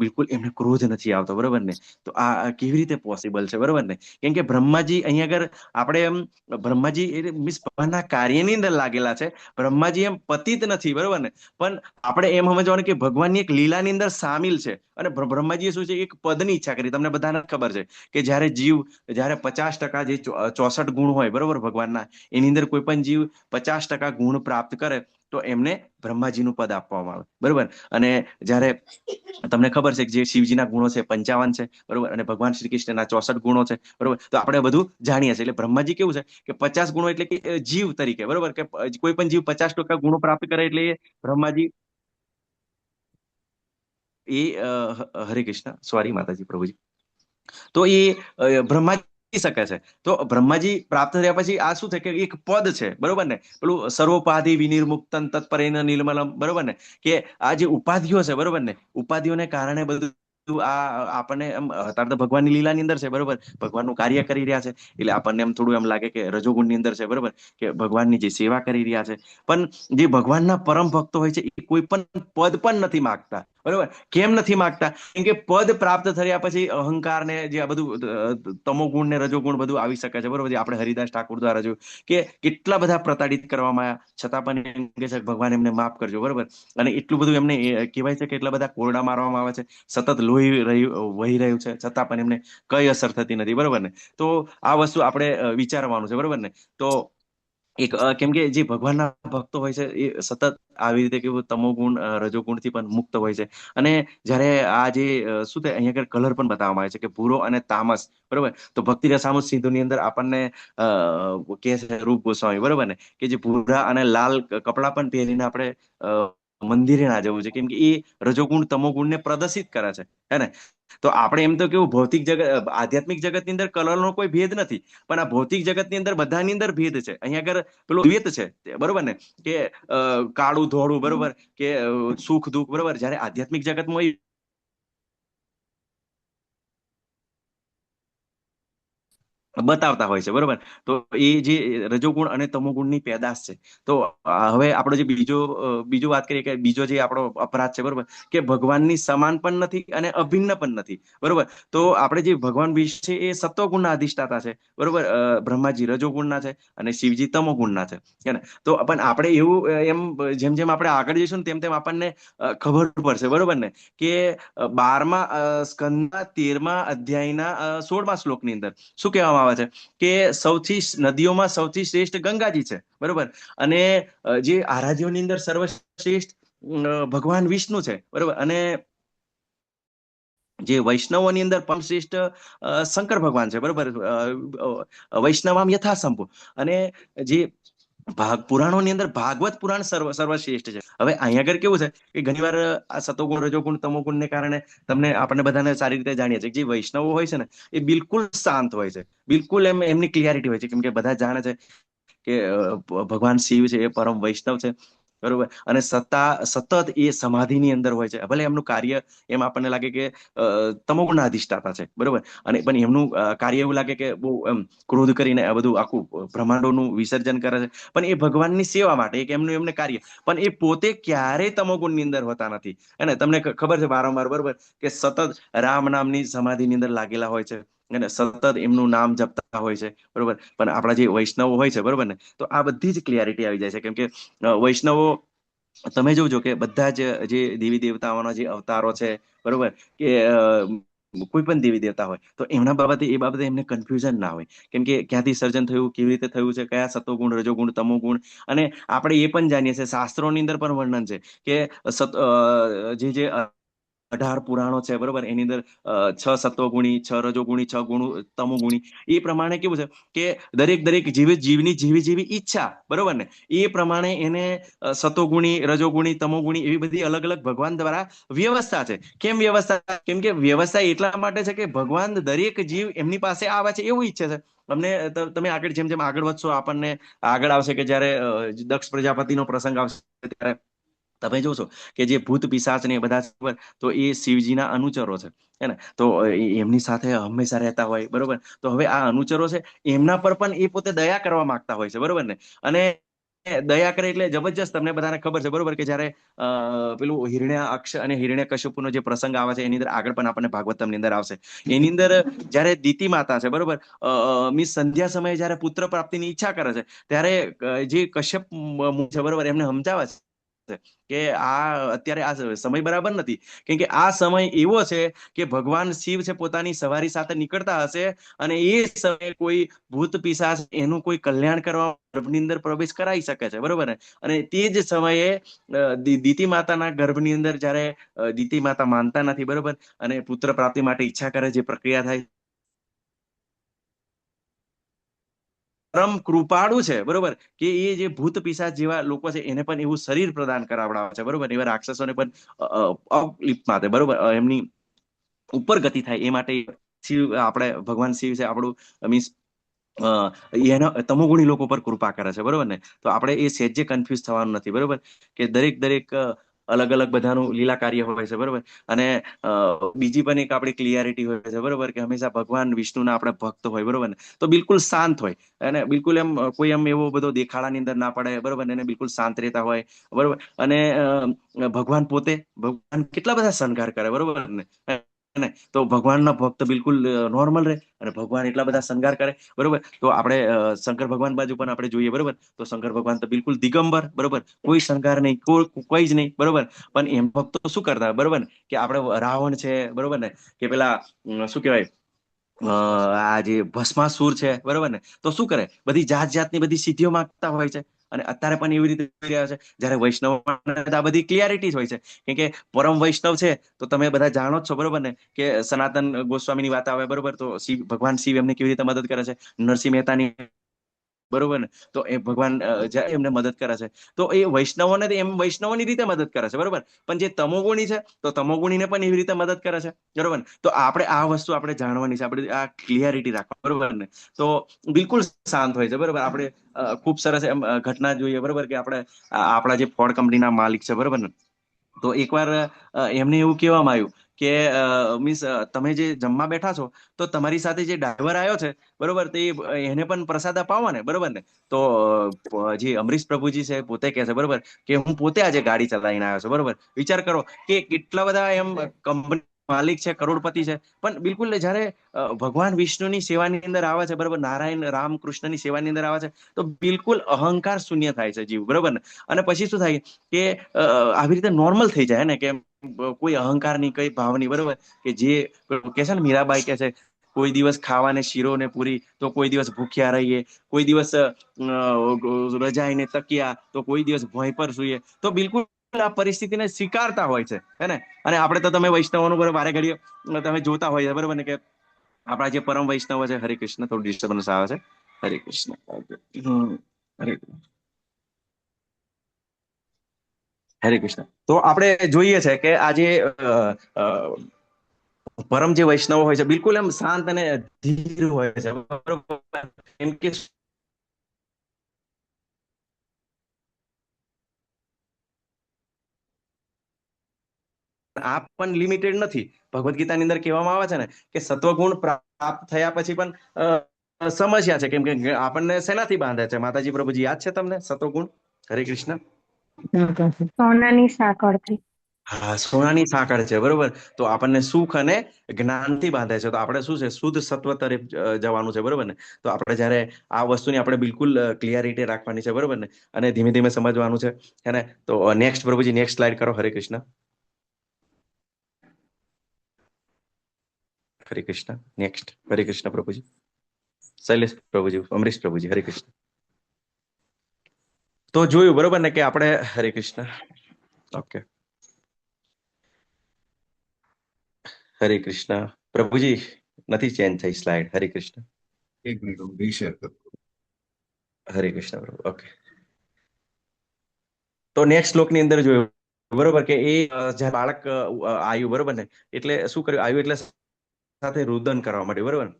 બિલકુલ એમને ક્રોધ નથી આવતો, બરોબર ને. તો આ કેવી રીતે પોસિબલ છે, બરોબર ને. કેમ કે બ્રહ્માજી અહીંયા આગળ આપણે એમ બ્રહ્માજી એ મીન્સ ભગવાનના કાર્યની અંદર લાગેલા છે, બ્રહ્માજી એમ પતિત નથી, બરોબર ને. પણ આપણે એમ સમજવાનું કે ભગવાનની એક લીલાની અંદર સામેલ છે, અને બ્રહ્માજીએ શું છે એક પદની ઈચ્છા કરી. તમને બધાને ખબર છે કે જ્યારે જીવ જ્યારે 50% જે 64 ગુણ હોય, બરોબર, ભગવાનના, એની અંદર કોઈ પણ જીવ 50% ગુણ પ્રાપ્ત કરે તો એમને બ્રહ્માજીનું પદ આપવામાં આવે, બરોબર. અને જ્યારે તમને ખબર છે કે જે શિવજીના ગુણો છે 55 છે, બરોબર, અને ભગવાન શ્રી કૃષ્ણના 64 ગુણો છે, બરોબર. તો આપણે બધું જાણીએ છીએ. એટલે બ્રહ્માજી કેવું છે કે 50 ગુણો એટલે કે જીવ તરીકે, બરોબર, કે કોઈ પણ જીવ 50% ગુણો પ્રાપ્ત કરે એટલે એ બ્રહ્માજી એ હરે કૃષ્ણ, સોરી માતાજી, પ્રભુજી. તો એ બ્રહ્માજી શકે છે. તો બ્રહ્માજી પ્રાપ્ત થયા પછી આ શું છે કે એક પદ છે, બરોબર ને, પેલું સર્વોપાધિ વિનિર્મુક્તન તત્પરેન નિર્મલમ, બરોબર ને, કે આ જે ઉપાધિઓ છે, બરોબર ને, ઉપાધિઓને કારણે બધું આ આપણને એમ અત્યારે તો ભગવાનની લીલાની અંદર છે, બરોબર, ભગવાનનું કાર્ય કરી રહ્યા છે, એટલે આપણને એમ થોડું એમ લાગે કે રજોગુણની અંદર છે, બરોબર, કે ભગવાનની જે સેવા કરી રહ્યા છે. પણ જે ભગવાનના પરમ ભક્તો હોય છે એ કોઈ પણ પદ પણ નથી માગતા, બરોબર. કેમ નથી માગતા? કેમ કે પદ પ્રાપ્ત થયા પછી અહંકાર ને જે આ બધું તમોગુણ ને રજોગુણ બધું આવી શકે છે, બરોબર. આપણે હરિદાસ ઠાકુર દ્વારા જોયું કે કેટલા બધા પ્રતાડિત કરવામાં આવ્યા, છતાં પણ એમ કહે છે ભગવાન એમને માફ કરજો, બરોબર. અને એટલું બધું એમને કહેવાય છે કે એટલા બધા કોરડા મારવામાં આવે છે, સતત લોહી વહી રહ્યું છે, છતાં પણ એમને કઈ અસર થતી નથી, બરોબર ને. તો આ વસ્તુ આપણે વિચારવાનું છે, બરોબર ને. તો એક કેમ કે જે ભગવાનના ભક્તો હોય છે એ સતત આવી રીતે કેવું તમોગુણ રજોગુણથી પણ મુક્ત હોય છે. અને જ્યારે આ જે શું થાય અહીંયા આગળ કલર પણ બતાવવામાં આવે છે કે ભૂરો અને તામસ, બરોબર. તો ભક્તિ રસામૃત સિંધુની અંદર આપણને કે છે રૂપ ગોસ્વામી, બરોબર ને, કે જે ભૂરા અને લાલ કપડાં પણ પહેરીને આપણે મંદિરે ના જવું છે, કેમ કે એ રજોગુણ તમોગુણને પ્રદર્શિત કરે છે, હે ને. તો આપણે એમ તો કેવું ભૌતિક જગત આધ્યાત્મિક જગતની અંદર કલરનો કોઈ ભેદ નથી, પણ આ ભૌતિક જગતની અંદર બધાની અંદર ભેદ છે. અહીંયા આગળ પેલું દ્વૈત છે, બરોબર ને, કે કાળું ધોળું, બરોબર, કે સુખ દુઃખ, બરોબર. જ્યારે આધ્યાત્મિક જગતમાં બતાવતા હોય છે, બરોબર. તો એ જે રજોગુણ અને તમોગુણની પેદાશ છે. તો હવે આપણો જે બીજો વાત કરીએ કે બીજો જે આપણો અપરાધ છે, બરોબર, કે ભગવાનની સમાન પણ નથી અને અભિન્ન પણ નથી, બરોબર. તો આપણે જે ભગવાન વિશે છે એ સત્વગુણના અધિષ્ઠાતા છે, બરોબર. બ્રહ્માજી રજોગુણના છે અને શિવજી તમોગુણના છે, હે ને. તો પણ આપણે એવું એમ જેમ જેમ આપણે આગળ જઈશું ને તેમ તેમ આપણને ખબર પડશે, બરોબર ને, કે 12મા સ્કંદના 13મા અધ્યાયના 16મા શ્લોકની અંદર શું કહેવામાં આવે છે કે સૌથી નદીઓમાં સૌથી શ્રેષ્ઠ ગંગાજી છે, બરોબર. અને જે આરાધ્યોની અંદર સર્વશ્રેષ્ઠ ભગવાન વિષ્ણુ છે, બરોબર. અને જે વૈષ્ણવોની અંદર પરમ શ્રેષ્ઠ શંકર ભગવાન છે, બરોબર. વૈષ્ણવામ યથાસંભવ. અને જે પુરાણોની અંદર ભાગવત પુરાણ સર્વશ્રેષ્ઠ છે. હવે અહીંયા આગળ કેવું છે કે ઘણીવાર આ સતોગુણ રજોગુણ તમોગુણને કારણે આપણને બધાને સારી રીતે જાણીએ છીએ જે વૈષ્ણવો હોય છે ને એ બિલકુલ શાંત હોય છે, બિલકુલ એમની ક્લિયરિટી હોય છે, કેમ કે બધા જાણે છે કે ભગવાન શિવ છે એ પરમ વૈષ્ણવ છે, બરોબર. અને સતત એ સમાધિની અંદર હોય છે. ભલે એમનું કાર્ય એમ આપણને લાગે કે તમોગુણના અધિષ્ઠાતા છે, બરોબર. અને પણ એમનું કાર્ય એવું લાગે કે બહુ એમ ક્રોધ કરીને આ બધું આખું બ્રહ્માંડોનું વિસર્જન કરે છે, પણ એ ભગવાનની સેવા માટે એક એમને કાર્ય. પણ એ પોતે ક્યારેય તમોગુણની અંદર હોતા નથી. અને તમને ખબર છે વારંવાર, બરોબર, કે સતત રામ નામની સમાધિની અંદર લાગેલા હોય છે અને સતત એમનું નામ જપતા હોય છે, બરોબર. પણ આપણા જે વૈષ્ણવો હોય છે, બરોબર ને, તો આ બધી જ ક્લિયરિટી આવી જાય છે. કેમ કે વૈષ્ણવો તમે જોજો કે બધા જ જે દેવી દેવતાઓના જે અવતારો છે, બરોબર, કે કોઈ પણ દેવી દેવતા હોય તો એમના બાબતે એ બાબતે એમને કન્ફ્યુઝન ના હોય, કેમ કે ક્યાંથી સર્જન થયું, કેવી રીતે થયું છે, કયા સત્વગુણ, રજોગુણ, તમોગુણ. અને આપણે એ પણ જાણીએ છીએ, શાસ્ત્રોની અંદર પણ વર્ણન છે કે જે 18 પુરાણો છે, બરોબર, એની અંદર 6 સત્વગુણી, 6 રજોગુણી, 6 ગુણ તમોગુણી. એ પ્રમાણે કેવું છે કે દરેક જીવની જેવી ઈચ્છા, બરોબર ને, એ પ્રમાણે એને સત્વગુણી, રજોગુણી, તમોગુણી એવી બધી અલગ અલગ ભગવાન દ્વારા વ્યવસ્થા છે. કેમ વ્યવસ્થા? કેમ કે વ્યવસ્થા એટલા માટે છે કે ભગવાન દરેક જીવ એમની પાસે આવે છે એવું ઈચ્છે છે. તમને તમે આગળ જેમ જેમ આગળ વધશો, આપણને આગળ આવશે કે જયારે દક્ષ પ્રજાપતિનો પ્રસંગ આવશે ત્યારે તમે જોશો કે જે ભૂત પિશાચ ને બધા છે, તો એ શિવજીના અનુચરો છે, હે ને. તો એમની સાથે હંમેશા રહેતા હોય, બરોબર. તો હવે આ અનુચરો છે, એમના પર પણ એ પોતે દયા કરવા માંગતા હોય છે, બરોબર ને. અને દયા કરે એટલે જબરજસ્ત, તમને બધાને ખબર છે, બરોબર, કે જયારે પેલું હિરણ્યાક્ષ અને હિરણ્યકશ્યપનો જે પ્રસંગ આવે છે, એની અંદર આગળ પણ આપણને ભાગવતમની અંદર આવશે. એની અંદર જયારે દિતિ માતા છે, બરોબર, મીન્સ સંધ્યા સમયે જયારે પુત્ર પ્રાપ્તિની ઈચ્છા કરે છે, ત્યારે જે કશ્યપ છે, બરોબર, એમને સમજાવે છે કે આ અત્યારે આ સમય બરાબર નથી, કેમ કે આ સમય એવો છે કે ભગવાન શિવ છે પોતાની સવારી સાથે નીકળતા હશે, અને એ સમયે કોઈ ભૂત પિશાચ એનું કોઈ કલ્યાણ કરવા ગર્ભની અંદર પ્રવેશ કરાવી શકે છે, બરોબર ને. અને તે જ સમયે દિતિ માતાના ગર્ભની અંદર જયારે દિતિ માતા માનતા નથી, બરોબર, અને પુત્ર પ્રાપ્તિ માટે ઈચ્છા કરે, જે પ્રક્રિયા થાય, પરમ કૃપાળુ છે, બરોબર, કે એ જે ભૂત પિશાચ જેવા લોકો છે એને પણ એવું શરીર પ્રદાન કરાવડાવે છે, બરોબર. એવા રાક્ષસોને પણ અપલિપ્ત માટે, બરોબર, એમની ઉપર ગતિ થાય એ માટે શિવ, આપણે ભગવાન શિવ છે આપણું, મીન્સ એના તમોગુણી લોકો પર કૃપા કરે છે, બરોબર ને. તો આપણે એ સહેજે કન્ફ્યુઝ થવાનું નથી, બરોબર, કે દરેક અલગ અલગ બધાનું લીલા કાર્ય હોય છે, બરોબર. અને બીજી પણ એક આપણી ક્લિયરિટી હોય છે, બરોબર, કે હંમેશા ભગવાન વિષ્ણુના આપણે ભક્ત હોય, બરોબર ને, તો બિલકુલ શાંત હોય, અને બિલકુલ એમ કોઈ એમ એવો બધો દેખાડાની અંદર ના પડે, બરોબર, એને બિલકુલ શાંત રહેતા હોય, બરોબર. અને ભગવાન કેટલા બધા શણગાર કરે, બરોબર ને. તો ભગવાનના ભક્ત બિલકુલ નોર્મલ રહે, અને ભગવાન એટલા બધા શણગાર કરે, બરોબર. તો આપણે શંકર ભગવાન બાજુ પણ આપણે જોઈએ, બરોબર, તો શંકર ભગવાન તો બિલકુલ દિગંબર, બરોબર, કોઈ શણગાર નહીં, કોઈ જ નહીં, બરોબર. પણ એમ ભક્તો શું કરતા, બરોબર, કે આપણે રાવણ છે, બરોબર ને, કે પેલા શું કહેવાય, આ જે ભસ્માસુર છે, બરોબર ને, તો શું કરે, બધી જાતની બધી સિદ્ધિઓ માંગતા હોય છે. અને અત્યારે પણ એવી રીતે કરી રહ્યા છે. જયારે વૈષ્ણવ આ બધી ક્લિયરિટી હોય છે, કેમ કે પરમ વૈષ્ણવ છે, તો તમે બધા જાણો જ છો, બરોબર ને, કે સનાતન ગોસ્વામીની વાત આવે, બરોબર, તો ભગવાન શિવ એમને કેવી રીતે મદદ કરે છે, નરસિંહ મહેતાની, બરોબર ને. તો એ ભગવાન એમને મદદ કરે છે, તો એ વૈષ્ણવોને એમ વૈષ્ણવોની રીતે મદદ કરે છે, બરોબર. પણ જે તમોગુણી છે, તો તમોગુણીને પણ એવી રીતે મદદ કરે છે, બરોબર. તો આપણે આ વસ્તુ આપણે જાણવાની છે, આપણે આ ક્લિયરિટી રાખવા, બરોબર ને. તો બિલકુલ શાંત હોય છે, બરોબર. આપણે ખૂબ સરસ એમ ઘટના જોઈએ, બરોબર, કે આપણે આપણા જે ફોર્ડ કંપનીના માલિક છે, બરોબર ને, તો એકવાર એમને એવું કહેવામાં આવ્યું કે મીન્સ તમે જે જમવા બેઠા છો, તો તમારી સાથે જે ડ્રાઈવર આવ્યો છે, બરોબર, તો એને પણ પ્રસાદ અપાવો ને, બરોબર ને. તો જે અમરીશ પ્રભુજી છે પોતે કહે છે, બરોબર, કે હું પોતે આજે ગાડી ચલાવીને આવ્યો છું, બરોબર. વિચાર કરો કે કેટલા બધા એમ કંપની માલિક છે, કરોડપતિ છે, પણ બિલકુલ જયારે ભગવાન વિષ્ણુની સેવાની અંદર આવે છે, બરોબર, નારાયણ રામ કૃષ્ણની સેવાની અંદર આવે છે, તો બિલકુલ અહંકાર શૂન્ય થાય છે જીવ, બરોબર ને. અને પછી શું થાય કે આવી રીતે નોર્મલ થઈ જાય ને, કે કોઈ અહંકાર ની, કઈ ભાવ નહીં, બરોબર. કે જે કે છે ને, મીરાબાઈ કે છે, કોઈ દિવસ ખાવાને શીરો ને પૂરી, તો કોઈ દિવસ ભૂખ્યા રહીએ, કોઈ દિવસ રજાઈને તકિયા, તો કોઈ દિવસ ભોંય પર સૂઈએ. તો બિલકુલ આ પરિસ્થિતિને સ્વીકારતા હોય છે, હે ને. અને આપણે તો તમે વૈષ્ણવોનું બરોબર વારે ઘડીએ તમે જોતા હોય, બરોબર ને, કે આપણા જે પરમ વૈષ્ણવ છે, હરે કૃષ્ણ, થોડું ડિસ્ટર્બન્સ આવે છે, હરે કૃષ્ણ, હરે કૃષ્ણ. તો આપણે જોઈએ છે કે આજે પરમ જે વૈષ્ણવ હોય છે, બિલકુલ એમ શાંત અને ધીર હોય છે, બરોબર. એમ કે આ પણ લિમિટેડ નથી. ભગવદ્ ગીતાની અંદર કહેવામાં આવે છે ને, કે સત્વગુણ પ્રાપ્ત થયા પછી પણ સમસ્યા છે, કેમ કે આપણને શેનાથી બાંધે છે, માતાજી પ્રભુજી, યાદ છે તમને સત્વગુણ? હરે કૃષ્ણ. સોનાની સાંકળથી. હા, સોનાની સાંકળ છે, બરોબર. તો આપણને સુખ અને જ્ઞાનથી બાંધે છે. તો આપણે શું છે, શુદ્ધ સત્વ તરફ જવાનું છે, બરોબર ને. તો આપણે જયારે આ વસ્તુની આપણે બિલકુલ ક્લિયરિટી રાખવાની છે, બરોબર ને, અને ધીમે ધીમે સમજવાનું છે, હે ને. તો નેક્સ્ટ પ્રભુજી, નેક્સ્ટ સ્લાઇડ કરો. હરે કૃષ્ણ. હરે કૃષ્ણ. નેક્સ્ટ હરે કૃષ્ણ પ્રભુજી. શૈલેષ પ્રભુજી, અમરીશ પ્રભુજી, હરે કૃષ્ણ. તો જોયું બરોબર ને કે આપણે હરે કૃષ્ણ. ઓકે, હરે કૃષ્ણ પ્રભુજી. નથી ચેન્જ થઈ સ્લાઇડ. હરે કૃષ્ણ. એક મિનિટ હું રીશેર કરું. હરે કૃષ્ણ પ્રભુ. ઓકે, તો નેક્સ્ટ શ્લોકની અંદર જોયું બરોબર કે એ જ્યારે બાળક આવ્યું બરોબર ને, એટલે શું કર્યું? આવ્યું એટલે સાથે રુદન કરવા માટે બરોબર ને.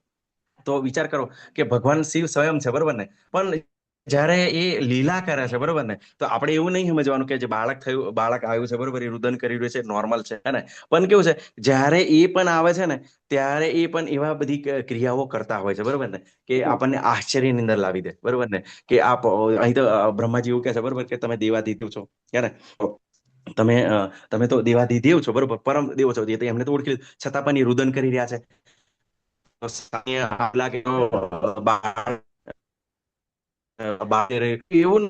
તો વિચાર કરો કે ભગવાન શિવ સ્વયં છે બરોબર ને, પણ જ્યારે એ લીલા કરે છે બરોબર ને, તો આપણે એવું નહીં સમજવાનું કે જે બાળક થયું, બાળક આવ્યું છે બરોબર, એ રુદન કરી રહ્યું છે, નોર્મલ છે હે ને. પણ કેવું છે, જ્યારે એ પણ આવે છે ને, ત્યારે એ પણ એવા બધી ક્રિયાઓ કરતા હોય છે બરોબર ને, કે આપણને આશ્ચર્યની અંદર લાવી દે બરોબર ને. કે આપ અહીં તો બ્રહ્માજી એવું કહે છે બરોબર કે તમે દેવાદિદેવ છો હે ને. તમે તો દેવાદિદેવ છો બરોબર, પરમ દેવ છો, એમને તો ઓળખી લીધું, છતાં પણ એ રુદન કરી રહ્યા છે. એવું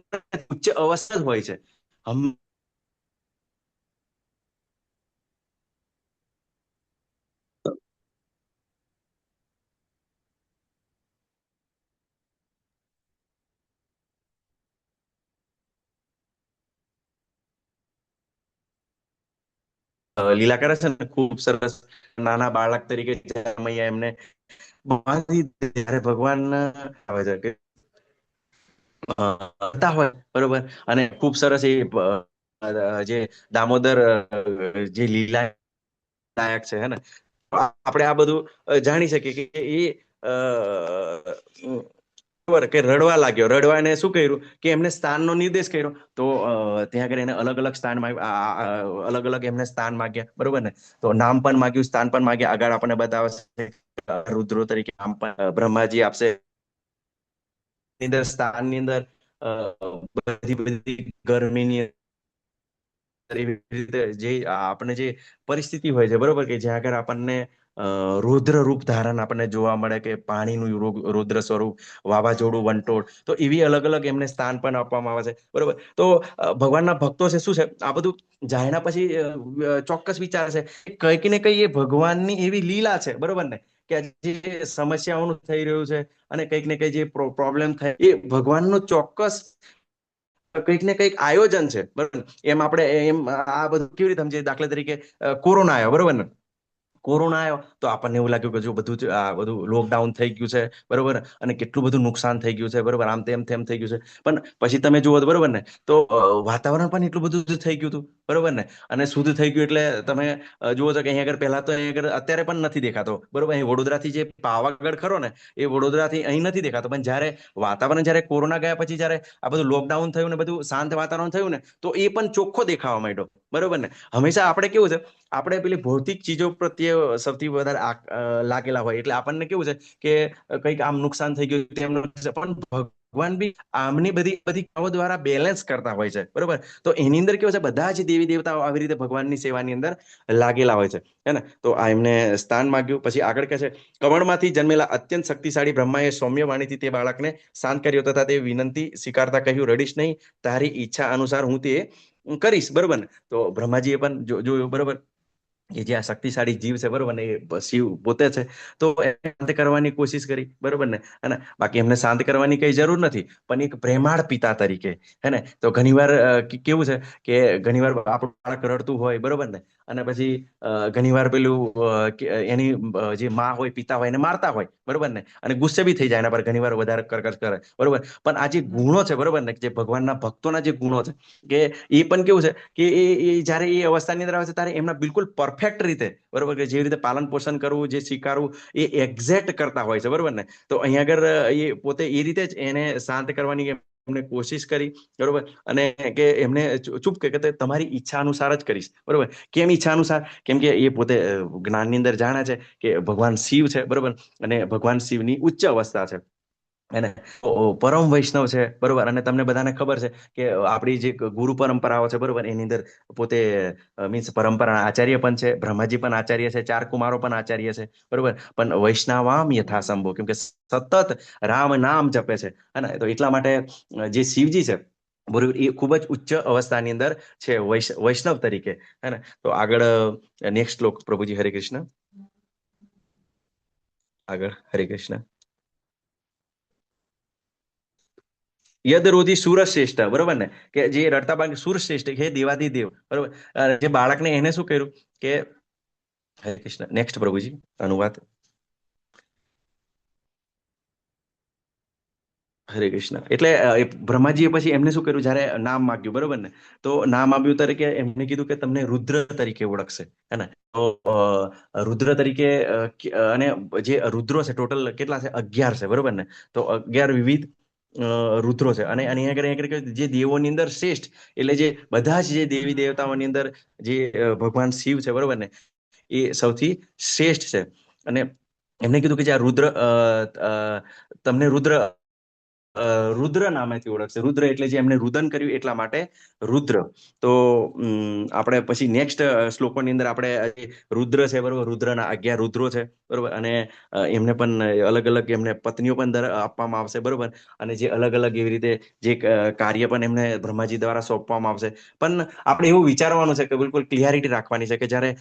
ઉચ્ચ અવસ્થા જ હોય છે. લીલા કરે છે ને, ખૂબ સરસ. નાના બાળક તરીકે એમને જ્યારે ભગવાન આવે છે કે હોય બરોબર, અને ખૂબ સરસ એ જે દામોદર જે લીલા લાયક છે હે ને. આપણે આ બધું જાણી શકીએ કે એ કે રડવા લાગ્યો. રડવાને શું કર્યું કે એમને સ્થાનનો નિર્દેશ કર્યો. તો ત્યાં આગળ એને અલગ અલગ સ્થાન, અલગ અલગ એમને સ્થાન માગ્યા બરોબર ને. તો નામ પણ માગ્યું, સ્થાન પણ માગ્યા. આગળ આપણને બતાવે છે રુદ્રો તરીકે નામ પણ બ્રહ્માજી આપશે. અંદર સ્થાનની અંદર બધી ગરમીની એવી રીતે જે આપણે જે પરિસ્થિતિ હોય છે બરોબર, કે જ્યાં આગળ આપણને રૌદ્ર રૂપ ધારણ આપણને જોવા મળે, કે પાણીનું રૌદ્ર સ્વરૂપ, વાવાઝોડું, વંટોળ, તો એવી અલગ અલગ એમને સ્થાન પણ આપવામાં આવે છે બરોબર. તો ભગવાનના ભક્તો છે શું છે, આ બધું જાણ્યા પછી ચોક્કસ વિચાર છે કંઈક ને કંઈ એ ભગવાનની એવી લીલા છે બરોબર ને, કે જે સમસ્યાઓનું થઈ રહ્યું છે અને કંઈક ને કંઈ જે પ્રોબ્લેમ થાય, એ ભગવાનનું ચોક્કસ કંઈક ને કંઈક આયોજન છે બરોબર. એમ આપણે એમ આ બધું કેવી રીતે સમજીએ? દાખલા તરીકે કોરોના આવ્યો બરોબર ને. કોરોના આવ્યો તો આપણને એવું લાગ્યું કે જો બધું લોકડાઉન થઈ ગયું છે બરોબર, અને કેટલું બધું નુકસાન થઈ ગયું છે બરોબર, આમ તેમ થઈ ગયું છે. પણ પછી તમે જુઓ બરોબર ને, તો વાતાવરણ પણ એટલું બધું થઈ ગયું હતું બરોબર ને, અને શુદ્ધ થઈ ગયું. એટલે તમે જુઓ છો કે અહીં આગળ પહેલા તો અહીં આગળ અત્યારે પણ નથી દેખાતો બરોબર. અહીં વડોદરાથી જે પાવાગઢ ખરો ને, એ વડોદરાથી અહીં નથી દેખાતો. પણ જ્યારે વાતાવરણ, જ્યારે કોરોના ગયા પછી જ્યારે આ બધું લોકડાઉન થયું ને, બધું શાંત વાતાવરણ થયું ને, તો એ પણ ચોખ્ખો દેખાવા માંડ્યો બરોબર ને. હંમેશા આપણે કેવું છે, આપણે પેલી ભૌતિક ચીજો પ્રત્યે સૌથી વધારે લાગેલા હોય, એટલે આપણને કેવું છે કે કંઈક આમ નુકસાન થઈ ગયું તેમ. પણ ભગવાન બી આમની બધી દ્વારા બેલેન્સ કરતા હોય છે બરોબર. તો એની અંદર કેવું છે, બધા જ દેવી દેવતાઓ આવી રીતે ભગવાનની સેવાની અંદર લાગેલા હોય છે હે ને. તો આ એમને સ્થાન માગ્યું. પછી આગળ કહે છે, કમળમાંથી જન્મેલા અત્યંત શક્તિશાળી બ્રહ્માએ સૌમ્ય વાણીથી તે બાળકને શાંત કર્યો, તથા તે વિનંતી સ્વીકારતા કહ્યું, રડીશ નહીં, તારી ઈચ્છા અનુસાર હું તે કરીશ બરોબર ને. તો બ્રહ્માજીએ પણ જોયું બરોબર કે જે આ શક્તિશાળી જીવ છે બરોબર ને, એ શિવ પોતે છે. તો એને શાંત કરવાની કોશિશ કરી બરોબર ને. અને બાકી એમને શાંત કરવાની કઈ જરૂર નથી, પણ એક પ્રેમાળ પિતા તરીકે હે ને. તો ઘણીવાર કેવું છે કે ઘણીવાર આપણું બાળક રડતું હોય બરોબર ને, અને પછી ઘણીવાર પેલું એની જે માં હોય, પિતા હોય, એને મારતા હોય બરોબર ને, અને ગુસ્સે બી થઈ જાય એના પર, ઘણીવાર વધારે કરકસ કરે બરોબર. પણ આ જે ગુણો છે બરોબર ને, જે ભગવાનના ભક્તોના જે ગુણો છે, કે એ પણ કેવું છે કે એ જ્યારે એ અવસ્થાની અંદર આવે છે, ત્યારે એમના બિલકુલ પરફેક્ટ રીતે બરોબર, કે જે રીતે પાલન પોષણ કરવું, જે સ્વીકારવું, એ એક્ઝેક્ટ કરતા હોય છે બરોબર ને. તો અહીંયા આગળ એ પોતે એ રીતે જ એને શાંત કરવાની એમને કોશિશ કરી બરોબર. અને કે એમને ચૂપ કે તમારી ઈચ્છા અનુસાર જ કરીશ બરોબર. કેમ ઈચ્છા અનુસાર? કેમ કે એ પોતે જ્ઞાનની અંદર જાણે છે કે ભગવાન શિવ છે બરોબર, અને ભગવાન શિવની ઉચ્ચ અવસ્થા છે એને પરમ વૈષ્ણવ છે બરોબર. અને તમને બધાને ખબર છે કે આપણી જે ગુરુ પરંપરાઓ છે બરોબર, એની અંદર પોતે મીન્સ પરંપરા આચાર્ય પણ છે, બ્રહ્માજી પણ આચાર્ય છે, 4 કુમારો પણ આચાર્ય છે બરોબર. પણ વૈષ્ણવામ યથાસંભવ, કેમ કે સતત રામ નામ જપે છે અને તો એટલા માટે જે શિવજી છે બરોબર, એ ખૂબ જ ઉચ્ચ અવસ્થાની અંદર છે વૈષ્ણવ તરીકે હે ને. તો આગળ નેક્સ્ટ શ્લોક પ્રભુજી. હરે કૃષ્ણ. આગળ હરે કૃષ્ણ. યદરોધી સુરશ્રેષ્ઠ, બરોબર ને, કે જે રડતા બાળક સુરશ્રેષ્ઠ હે દેવાધિદેવ, બરોબર. જે બાળકને એને શું કર્યું કે હરે કૃષ્ણ. નેક્સ્ટ પ્રભુજી અનુવાદ. હરે કૃષ્ણ. એટલે બ્રહ્માજીએ પછી એમને શું કર્યું, જયારે નામ માગ્યું, બરોબર ને, તો નામ આપ્યું તરીકે એમને કીધું કે તમને રુદ્ર તરીકે ઓળખશે, હે ને. તો રુદ્ર તરીકે અને જે રુદ્રો છે ટોટલ કેટલા છે, 11 છે, બરોબર ને. તો 11 વિવિધ રુદ્રો છે. અને અહીંયા જે દેવોની અંદર શ્રેષ્ઠ, એટલે જે બધા જ જે દેવી દેવતાઓની અંદર જે ભગવાન શિવ છે, બરોબર ને, એ સૌથી શ્રેષ્ઠ છે. અને એમને કીધું કે જે આ રુદ્ર તમને રુદ્ર નામેથી ઓળખશે. રુદ્ર એટલે જે એમને રુદન કર્યું એટલા માટે રુદ્ર. તો આપણે પછી નેક્સ્ટ શ્લોકોની અંદર આપણે રુદ્ર છે, બરોબર, રુદ્રના 11 રુદ્રો છે, બરોબર. અને એમને પણ અલગ અલગ એમને પત્નીઓ પણ આપવામાં આવશે, બરોબર. અને જે અલગ અલગ એવી રીતે જે કાર્ય પણ એમને બ્રહ્માજી દ્વારા સોંપવામાં આવશે. પણ આપણે એવું વિચારવાનું છે કે બિલકુલ ક્લિયરિટી રાખવાની છે કે જ્યારે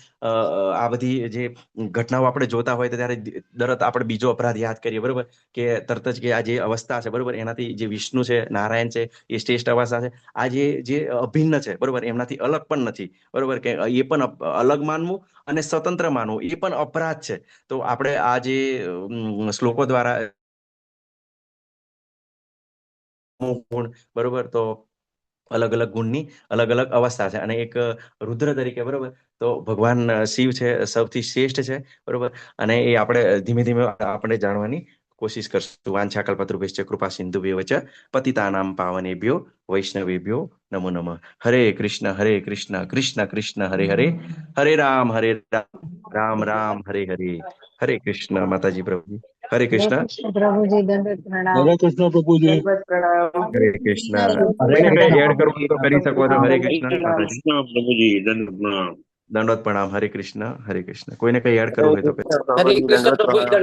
આ બધી જે ઘટનાઓ આપણે જોતા હોય તો ત્યારે તરત આપણે બીજો અપરાધ યાદ કરીએ, બરોબર, કે તરત જ કે આ જે અવસ્થા છે, બરોબર, એનાથી જે વિષ્ણુ છે, નારાયણ છે, એ શ્રેષ્ઠ અવસ્થા છે. આ જે અભિન્ન છે, બરોબર, એમનાથી અલગ પણ નથી, બરોબર, કે એ પણ અલગ માનવું અને સ્વતંત્ર માનવું એ પણ અપરાધ છે. તો આપણે આ જે શ્લોકો દ્વારા ગુણ, બરોબર, તો અલગ અલગ ગુણની અલગ અલગ અવસ્થા છે. અને એક રુદ્ર તરીકે, બરોબર, તો ભગવાન શિવ છે સૌથી શ્રેષ્ઠ છે, બરોબર. અને એ આપણે ધીમે ધીમે આપણે જાણવાની કોશિશ કરશું. વાંછા કલ્પતરુભ્યશ્ચ કૃપા સિંધુભ્યઃ ચ પતિતાનાં પાવનેભ્યો વૈષ્ણવેભ્યો નમો નમઃ. હરે કૃષ્ણ કૃષ્ણ કૃષ્ણ હરે હરે, હરે રામ રામ રામ હરે હરે. હરે કૃષ્ણ માતાજી પ્રભુજી. હરે હરે કૃષ્ણ. કૃષ્ણ પ્રભુજી, દંડવત પ્રણામ. હરે કૃષ્ણ પ્રભુજી. દંડવત પ્રણામ. હરે કૃષ્ણ. હરે કોઈને કઈ કૃષ્ણ એડ કરવું હોય તો કરી શકો છો. હરે હરે કૃષ્ણ માતાજી. કૃષ્ણ પ્રભુજી. દંડ પ્રણામ. દંડવત પ્રણામ. હરે કૃષ્ણ. કોઈને કઈ એડ કરવું હોય તો હરે કૃષ્ણ પ્રભુ.